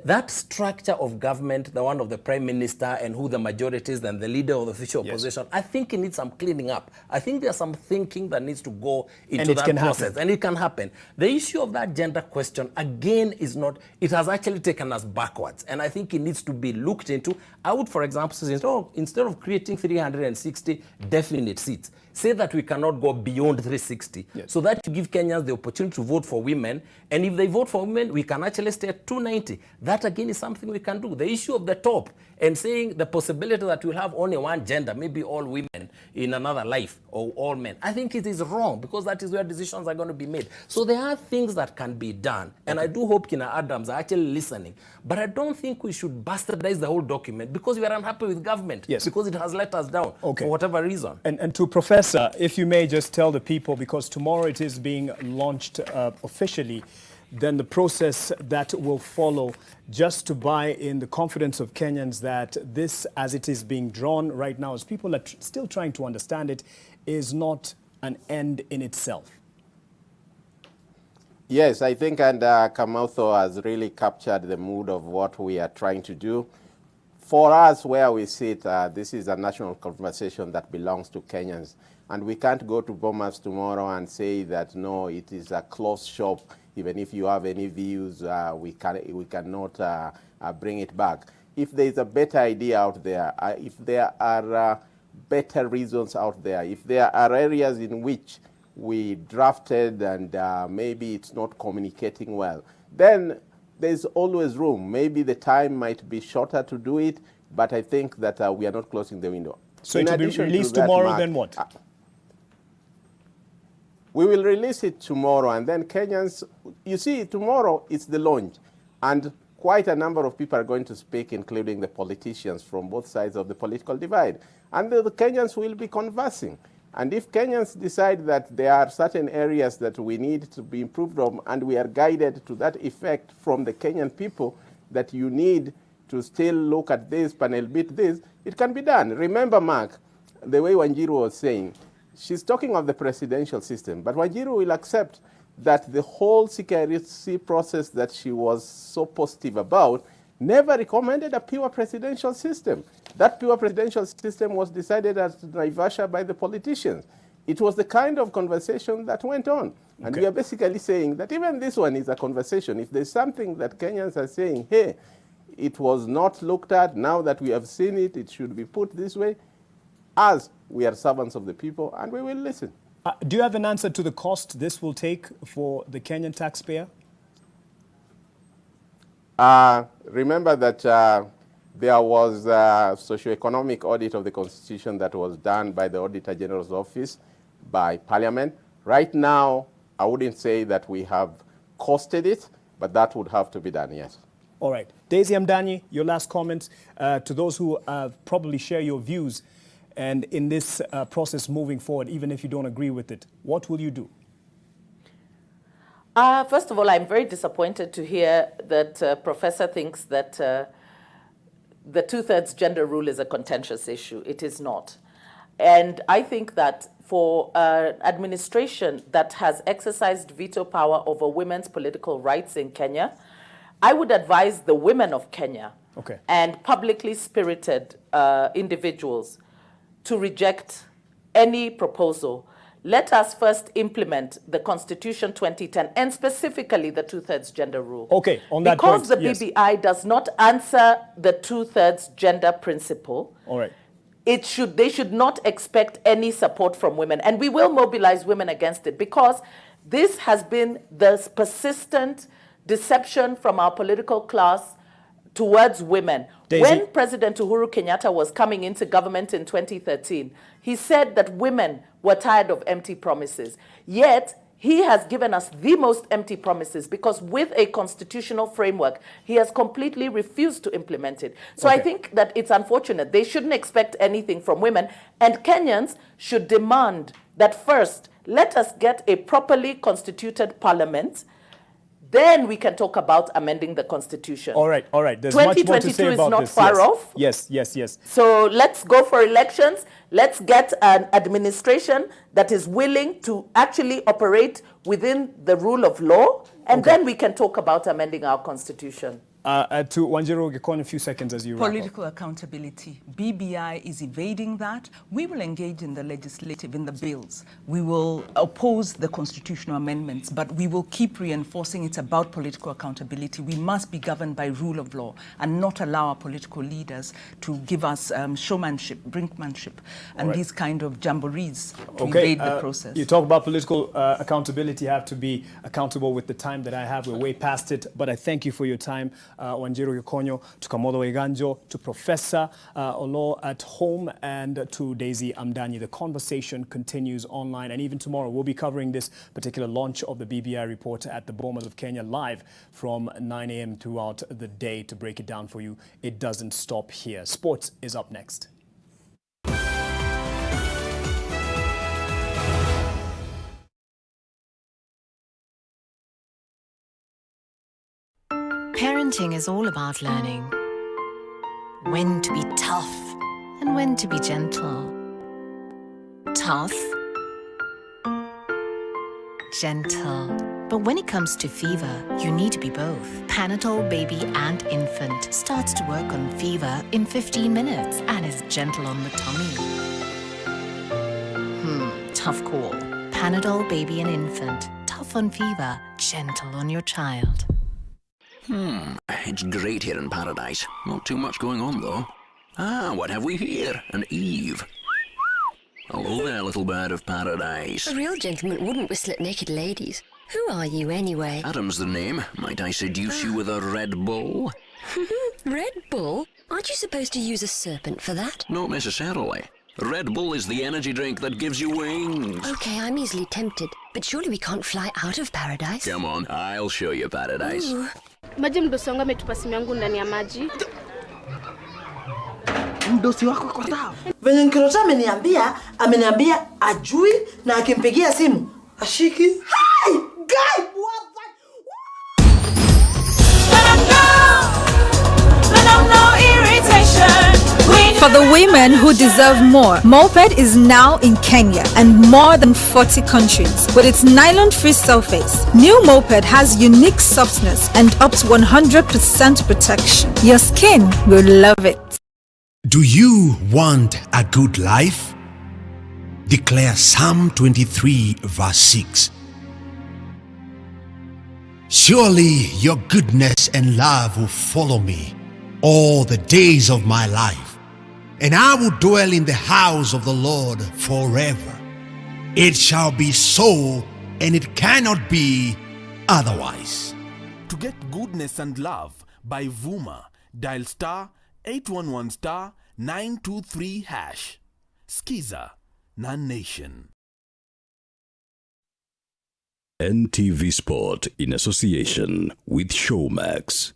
That structure of government, the one of the prime minister and who the majority is and the leader of the official opposition, I think it needs some cleaning up. I think there's some thinking that needs to go into that process. And it can happen. The issue of that gender question, again, is not, it has actually taken us backwards. And I think it needs to be looked into. I would, for example, say, instead of creating 360 definite seats, say that we cannot go beyond 360, so that to give Kenyans the opportunity to vote for women. And if they vote for women, we can actually stay at 290. That, again, is something we can do. The issue of the top, and saying the possibility that we'll have only one gender, maybe all women in another life, or all men, I think it is wrong, because that is where decisions are going to be made. So there are things that can be done, and I do hope Kina Adams are actually listening. But I don't think we should bastardize the whole document because we are unhappy with government, because it has let us down for whatever reason. And to Professor, if you may just tell the people, because tomorrow it is being launched officially, then the process that will follow, just to buy in the confidence of Kenyans that this, as it is being drawn right now, as people are still trying to understand it, is not an end in itself. Yes, I think, and Kamauto has really captured the mood of what we are trying to do. For us, where we sit, this is a national conversation that belongs to Kenyans. And we can't go to Bomas tomorrow and say that, no, it is a closed shop. Even if you have any views, we cannot bring it back. If there is a better idea out there, if there are better reasons out there, if there are areas in which we drafted and maybe it's not communicating well, then there's always room. Maybe the time might be shorter to do it, but I think that we are not closing the window. So it will be released tomorrow, then what? We will release it tomorrow, and then Kenyans, you see, tomorrow it's the launch, and quite a number of people are going to speak, including the politicians from both sides of the political divide. And the Kenyans will be conversing. And if Kenyans decide that there are certain areas that we need to be improved on, and we are guided to that effect from the Kenyan people, that you need to still look at this, panel beat this, it can be done. Remember, Mark, the way Wanjiru was saying, she's talking of the presidential system, but Wanjiru will accept that the whole security process that she was so positive about never recommended a pure presidential system. That pure presidential system was decided at Naivasha by the politicians. It was the kind of conversation that went on. And we are basically saying that even this one is a conversation. If there's something that Kenyans are saying, hey, it was not looked at, now that we have seen it, it should be put this way, as we are servants of the people, and we will listen. Do you have an answer to the cost this will take for the Kenyan taxpayer? Remember that there was a socio-economic audit of the Constitution that was done by the Auditor General's Office, by Parliament. Right now, I wouldn't say that we have costed it, but that would have to be done, yes. All right. Daisy Amdanyi, your last comments to those who probably share your views, and in this process moving forward, even if you don't agree with it, what will you do? First of all, I'm very disappointed to hear that Professor thinks that the two-thirds gender rule is a contentious issue. It is not. And I think that for an administration that has exercised veto power over women's political rights in Kenya, I would advise the women of Kenya and publicly spirited individuals to reject any proposal. Let us first implement the Constitution 2010 and specifically the two-thirds gender rule. Okay, on that point, because the BBI does not answer the two-thirds gender principle. All right. They should not expect any support from women, and we will mobilize women against it, because this has been the persistent deception from our political class towards women. Daisy. When President Uhuru Kenyatta was coming into government in 2013, he said that women were tired of empty promises. Yet, he has given us the most empty promises, because with a constitutional framework, he has completely refused to implement it. So I think that it's unfortunate. They shouldn't expect anything from women, and Kenyans should demand that first, let us get a properly constituted parliament. Then we can talk about amending the Constitution. All right, all right. There's much more to say about this. 2022 is not far off. Yes, yes, yes. So let's go for elections. Let's get an administration that is willing to actually operate within the rule of law, and then we can talk about amending our Constitution. To Wanjiru Gekon, a few seconds as you wrap up. Political accountability. BBI is evading that. We will engage in the legislative, in the bills. We will oppose the constitutional amendments, but we will keep reinforcing it's about political accountability. We must be governed by rule of law and not allow our political leaders to give us showmanship, brinkmanship, and these kind of jamborees to evade the process. You talk about political accountability. You have to be accountable with the time that I have. We're way past it, but I thank you for your time. Wanjiru Gikonyo, to Kamodo Eganjo, to Professor Olo at home, and to Daisy Amdanyi. The conversation continues online, and even tomorrow we'll be covering this particular launch of the BBI report at the Bomas of Kenya live from 9 a.m. throughout the day to break it down for you. It doesn't stop here. Sports is up next. Parenting is all about learning when to be tough and when to be gentle. Tough, gentle. But when it comes to fever, you need to be both. Panadol Baby and Infant starts to work on fever in 15 minutes and is gentle on the tummy. Tough call. Panadol Baby and Infant. Tough on fever, gentle on your child. It's great here in paradise. Not too much going on, though. What have we here? An Eve. Hello there, little bird of paradise. A real gentleman wouldn't whistle at naked ladies. Who are you, anyway? Adam's the name. Might I seduce you with a Red Bull? Red Bull? Aren't you supposed to use a serpent for that? Not necessarily. Red Bull is the energy drink that gives you wings. Okay, I'm easily tempted. But surely we can't fly out of paradise. Come on, I'll show you paradise. Ooh. Maji mdosi wangu ametupa simu yangu ndani ya maji. Mdosi wako kwa sawa. Venye Nkirota ameniambia ajui na akimpigia simu ashiki. Hi, guy, what the? For the women who deserve more, Moped is now in Kenya and more than 40 countries. With its nylon-free surface, new Moped has unique softness and up to 100% protection. Your skin will love it. Do you want a good life? Declare Psalm 23 verse 6. Surely your goodness and love will follow me all the days of my life, and I will dwell in the house of the Lord forever. It shall be so, and it cannot be otherwise. To get goodness and love by Vuma, dial star 811 star 923 hash. Skiza, Non-Nation. NTV Sport in association with Showmax.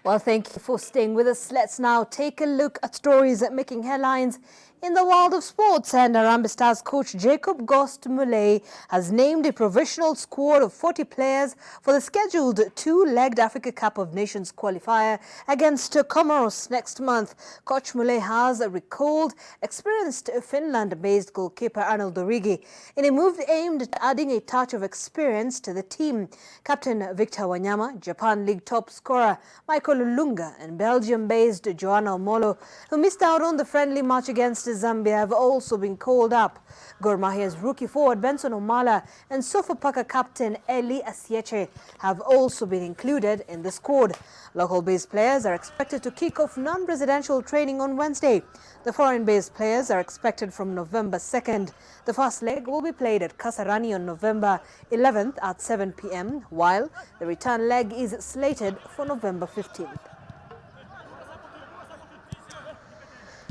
Well, thank you for staying with us. Let's now take a look at stories making headlines in the world of sports. And Harambee Stars coach Jacob Ghost-Mulee has named a provisional squad of 40 players for the scheduled two-legged Africa Cup of Nations qualifier against Comoros next month. Coach Mulee has recalled experienced Finland-based goalkeeper Arnold Origi in a move aimed at adding a touch of experience to the team. Captain Victor Wanyama, Japan League top scorer Michael Lunga, and Belgium-based Joanna Omolo, who missed out on the friendly match against Zambia, have also been called up. Gor Mahia's rookie forward Benson Omala and Sofapaka captain Eli Asieche have also been included in the squad. Local-based players are expected to kick off non-residential training on Wednesday. The foreign-based players are expected from November 2nd. The first leg will be played at Kasarani on November 11th at 7 p.m, while the return leg is slated for November 15th.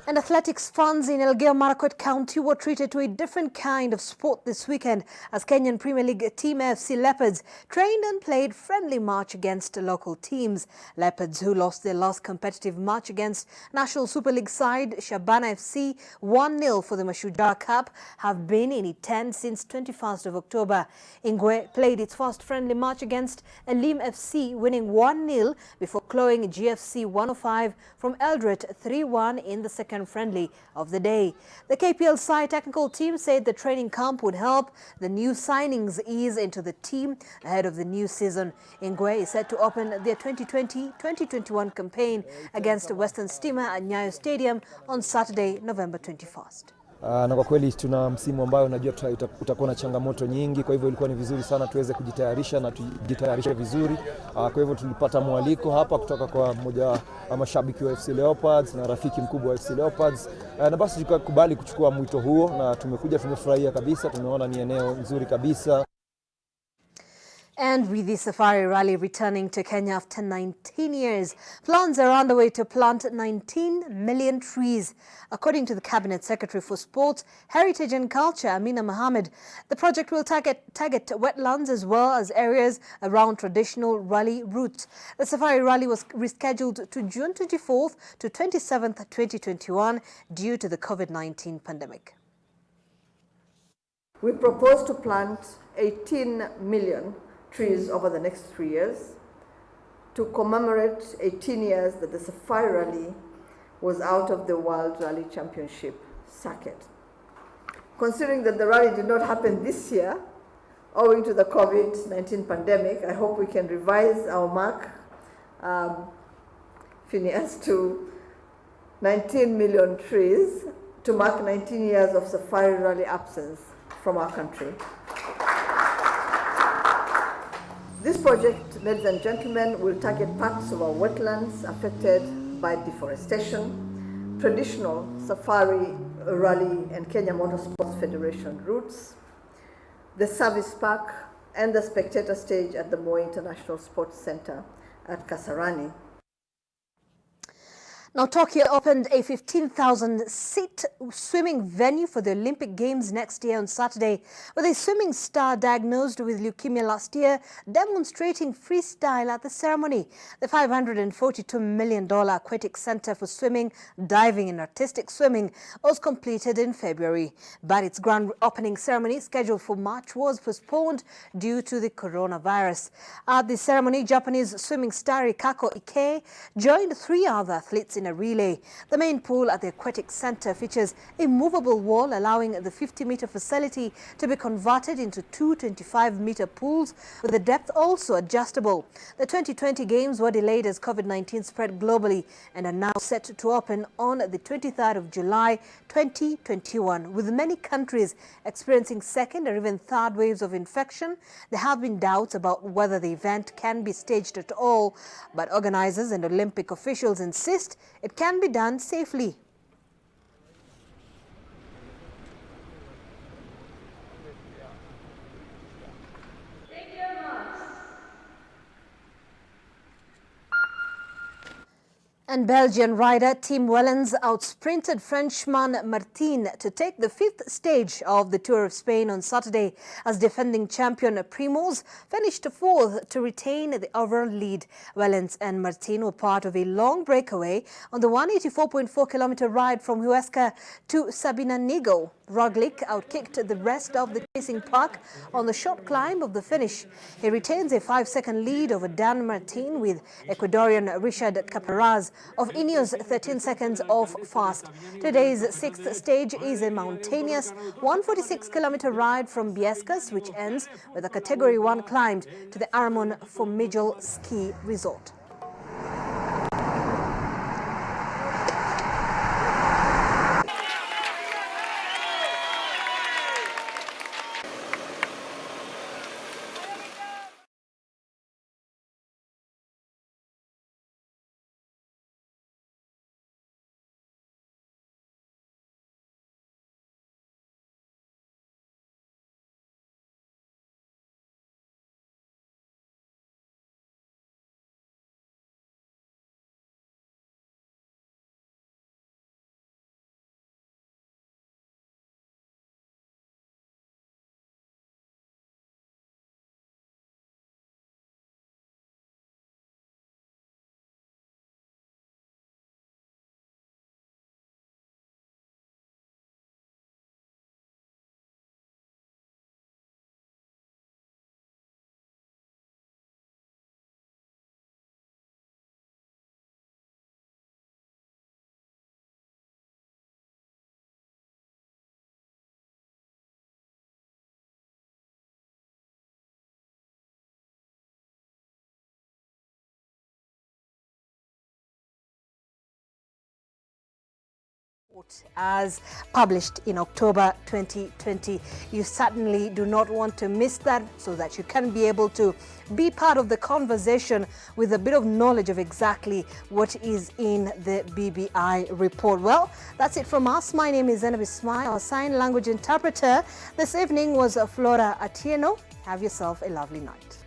And athletics fans in Elgeyo-Marakwet County were treated to a different kind of sport this weekend as Kenyan Premier League team FC Leopards trained and played friendly match against local teams. Leopards, who lost their last competitive match against National Super League side Shabana FC 1-0 for the Mashujaa Cup, have been in E10 since 21st of October. Ingwe played its first friendly match against Elim FC, winning 1-0 before clawing GFC 105 from Eldred 3-1 in the second friendly of the day. The KPL side technical team said the training camp would help the new signings ease into the team ahead of the new season. Ingwe is set to open their 2020-2021 campaign against Western Stima at Nyayo Stadium on Saturday, November 21st. Na kwa kweli tuna msimu ambao unajua utakuwa na changamoto nyingi, kwa hivyo ilikuwa ni vizuri sana tuweze kujitayarisha na tujitayarishe vizuri. Kwa hivyo tulipata mwaliko hapa kutoka kwa mmoja wa mashabiki wa FC Leopards na rafiki mkubwa wa FC Leopards, na basi tukakubali kuchukua mwito huo na tumekuja, tumefurahia kabisa, tumeona ni eneo nzuri kabisa. And with the Safari Rally returning to Kenya after 19 years, plans are underway to plant 19 million trees. According to the Cabinet Secretary for Sports, Heritage and Culture, Amina Mohammed, the project will target wetlands as well as areas around traditional rally routes. The Safari Rally was rescheduled to June 24th to 27th, 2021 due to the COVID-19 pandemic. We propose to plant 18 million trees over the next 3 years to commemorate 18 years that the Safari Rally was out of the World Rally Championship circuit. Considering that the rally did not happen this year, owing to the COVID-19 pandemic, I hope we can revise our mark, Phineas, to 19 million trees to mark 19 years of Safari Rally absence from our country. This project, ladies and gentlemen, will target parts of our wetlands affected by deforestation, traditional Safari Rally and Kenya Motorsports Federation routes, the service park, and the spectator stage at the Moi International Sports Center at Kasarani. Now, Tokyo opened a 15,000-seat swimming venue for the Olympic Games next year on Saturday, with a swimming star diagnosed with leukemia last year demonstrating freestyle at the ceremony. The $542 million aquatic center for swimming, diving and artistic swimming was completed in February, but its grand opening ceremony scheduled for March was postponed due to the coronavirus. At the ceremony, Japanese swimming star Rikako Ike joined 3 other athletes in a relay. The main pool at the Aquatic Center features a movable wall allowing the 50-meter facility to be converted into 2 25-meter pools, with the depth also adjustable. The 2020 Games were delayed as COVID-19 spread globally and are now set to open on the 23rd of July 2021. With many countries experiencing second or even third waves of infection, there have been doubts about whether the event can be staged at all, but organizers and Olympic officials insist it can be done safely. And Belgian rider Tim Wellens outsprinted Frenchman Martin to take the 5th stage of the Tour of Spain on Saturday as defending champion Primoz finished 4th to retain the overall lead. Wellens and Martin were part of a long breakaway on the 184.4-kilometer ride from Huesca to Sabinanigo. Roglic outkicked the rest of the chasing pack on the short climb of the finish. He retains a 5-second lead over Dan Martin, with Ecuadorian Richard Caparaz of Ineos 13 seconds off fast. Today's 6th stage is a mountainous 146-kilometer ride from Biescas, which ends with a Category 1 climb to the Aramon Formidable ski resort. As published in October 2020. You certainly do not want to miss that, so that you can be able to be part of the conversation with a bit of knowledge of exactly what is in the BBI report. Well, that's it from us. My name is Zainab Ismail, our sign language interpreter. This evening was Flora Atieno. Have yourself a lovely night.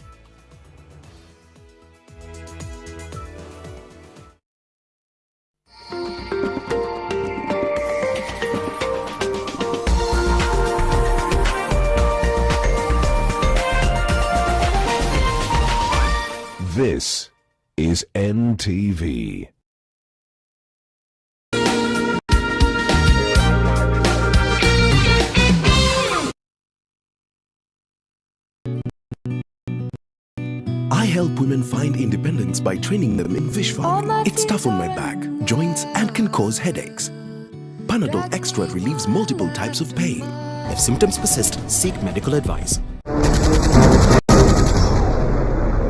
This is NTV. I help women find independence by training them in fish farming. It's tough on my back, joints, and can cause headaches. Panadol Extra relieves multiple types of pain. If symptoms persist, seek medical advice.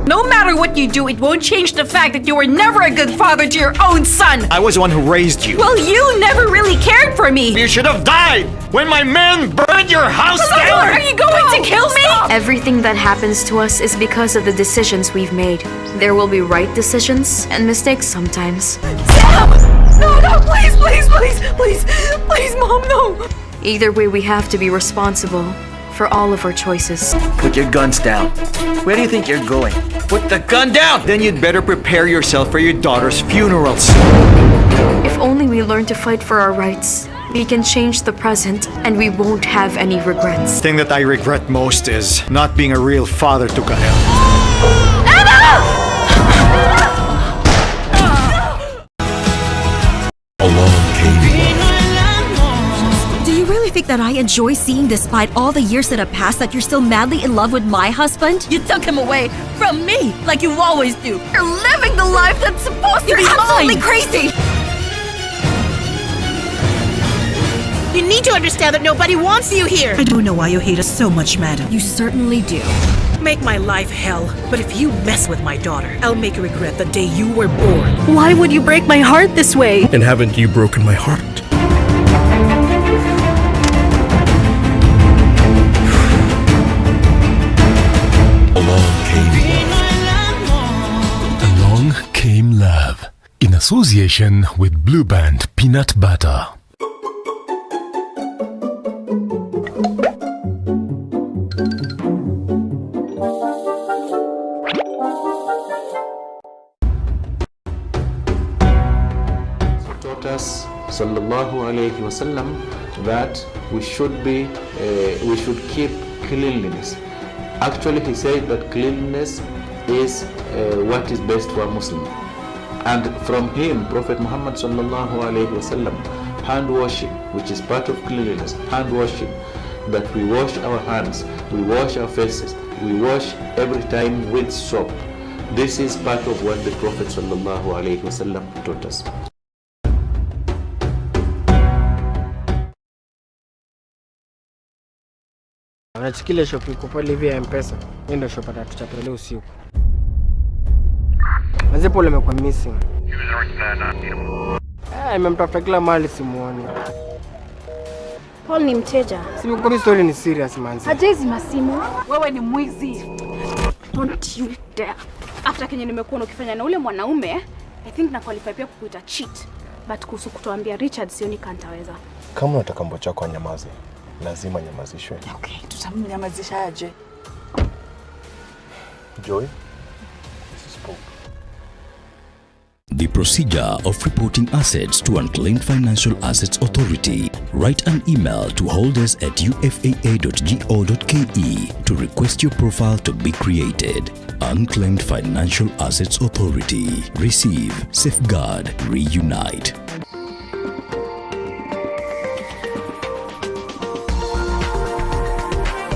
No matter what you do, it won't change the fact that you were never a good father to your own son. I was the one who raised you. Well, you never really cared for me. You should have died when my men burned your house down. Are you going to kill me? Everything that happens to us is because of the decisions we've made. There will be right decisions and mistakes sometimes. Sam! No, please, please, please, please, please, Mom, no. Either way, we have to be responsible for all of our choices. Put your guns down. Where do you think you're going? Put the gun down! Then you'd better prepare yourself for your daughter's funerals. If only we learn to fight for our rights, we can change the present and we won't have any regrets. The thing that I regret most is not being a real father to Gael. Do you really think that I enjoy seeing, despite all the years that have passed, that you're still madly in love with my husband? You took him away from me, like you always do. You're living the life that's supposed to be mine. Absolutely crazy! You need to understand that nobody wants you here. I don't know why you hate us so much, madam. You certainly do. Make my life hell, but if you mess with my daughter, I'll make you regret the day you were born. Why would you break my heart this way? And haven't you broken my heart? Along Came Love, in association with Blue Band Peanut Butter. Taught us, sallallahu alayhi wasallam, that we should keep cleanliness. Actually, he said that cleanliness is what is best for a Muslim. And from him, Prophet Muhammad sallallahu alayhi wasallam, hand washing, which is part of cleanliness, hand washing, that we wash our hands, we wash our faces, we wash every time with soap. This is part of what the Prophet sallallahu alayhi wasallam taught us. Anachikile shop iko pale hivi ya M-Pesa. Hii ndio shop atatuchapia leo usiku. Mzee pole amekuwa missing. Imemtafuta kila mahali simuoni. Paul ni mteja. Simu kwa story ni serious manzi. Hajezi masimu. Wewe ni mwizi. Don't you dare. After Kenya nimekuona ukifanya na ule mwanaume, I think na qualify pia kukuita cheat. But kuhusu kutoambia Richard sioni kantaweza. Kama unataka mbo chako anyamaze, lazima nyamazishwe. Okay, tutamnyamazisha aje? Joy, this is Pope. The procedure of reporting assets to Unclaimed Financial Assets Authority. Write an email to holders@ufaa.go.ke to request your profile to be created. Unclaimed Financial Assets Authority. Receive, safeguard, reunite.